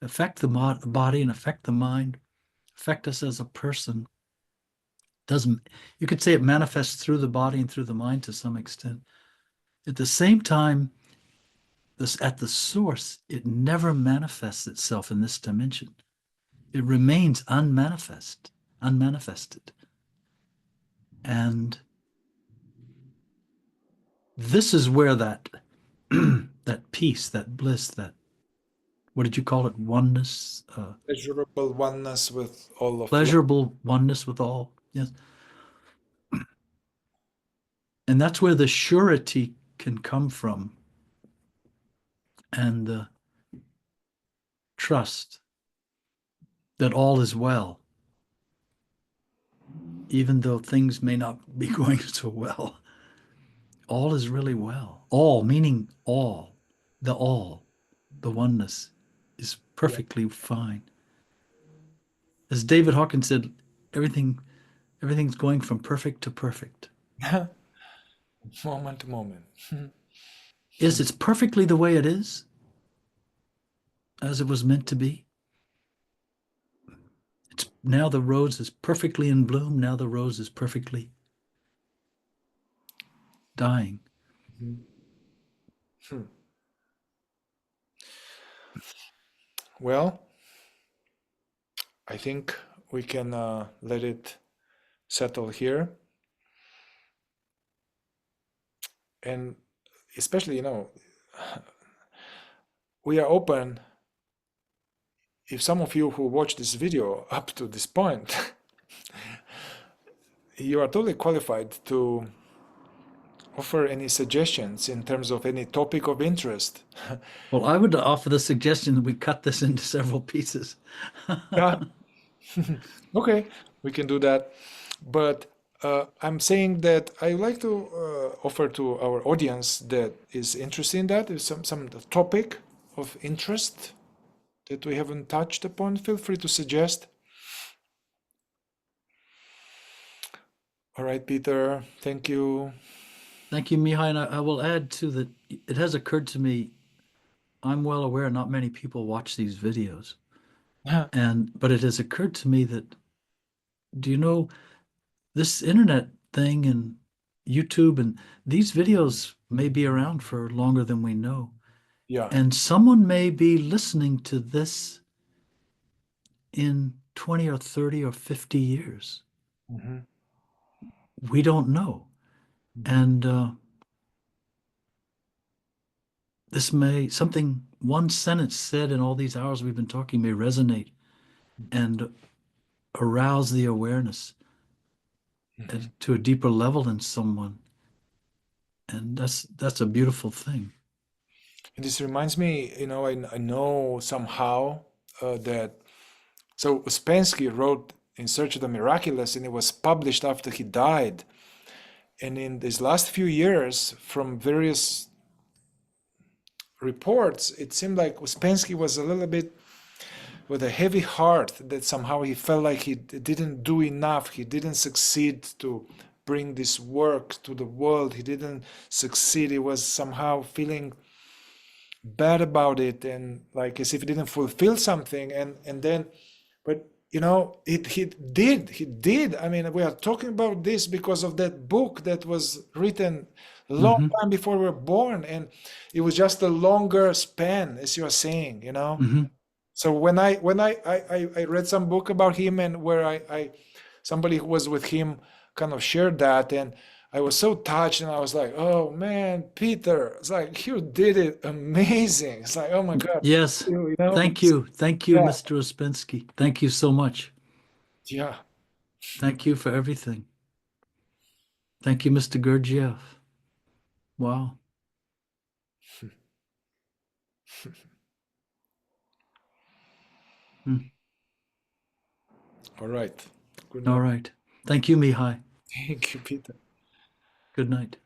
affect the body and affect the mind, affect us as a person. Doesn't You could say it manifests through the body and through the mind to some extent. At the same time, this at the source, it never manifests itself in this dimension. It remains unmanifested. And this is where that that peace, that bliss, that what did you call it? Oneness, Pleasurable oneness with all of life. pleasurable oneness with all. Yes. And that's where the surety can come from, and the trust that all is well, even though things may not be going so well. All is really well. All, meaning all, the oneness is Yeah. perfectly fine. As David Hawkins said, everything's going from perfect to perfect. Moment to moment. Yes, it's perfectly the way it is, as it was meant to be. It's now the rose is perfectly in bloom. Now the rose is perfectly dying. Well, I think we can let it settle here. And especially, we are open. If some of you who watch this video up to this point, you are totally qualified to offer any suggestions in terms of any topic of interest. Well, I would offer the suggestion that we cut this into several pieces. Yeah. Okay, we can do that. But I'm saying that I would like to offer to our audience that is interested in that, is some topic of interest that we haven't touched upon. Feel free to suggest. All right, Peter, thank you. Thank you, Mihai. And I will add too that it has occurred to me, I'm well aware not many people watch these videos. But it has occurred to me that, do you know, this internet thing and YouTube and these videos may be around for longer than we know. Yeah. And someone may be listening to this in 20 or 30 or 50 years. Mhm. We don't know. And this may, something, one sentence said in all these hours we've been talking may resonate and arouse the awareness to a deeper level in someone. And that's a beautiful thing. And this reminds me, I know somehow that so Ouspensky wrote In Search of the Miraculous, and it was published after he died. And in these last few years, from various reports, it seemed like Ouspensky was a little bit with a heavy heart, that somehow he felt like he didn't do enough, he didn't succeed to bring this work to the world, he didn't succeed, he was somehow feeling bad about it, and like as if he didn't fulfill something. And then, but he did. I mean, we are talking about this because of that book that was written a long Hmm. time before we were born, and it was just a longer span, as you are saying. Hmm. So when I read some book about him, and where I somebody who was with him kind of shared that, and I was so touched, and I was like, oh man, Peter, it's like you did it amazing. It's like, oh my God, Yes. you know, Thank you. Thank you, yeah, Mr. Ouspensky. Thank you so much. yeah. Thank you for everything. Thank you, Mr. Gurdjieff. Wow. Hmm. All right. Good All night. right. Thank you, Mihai. Thank you, Peter. Good night.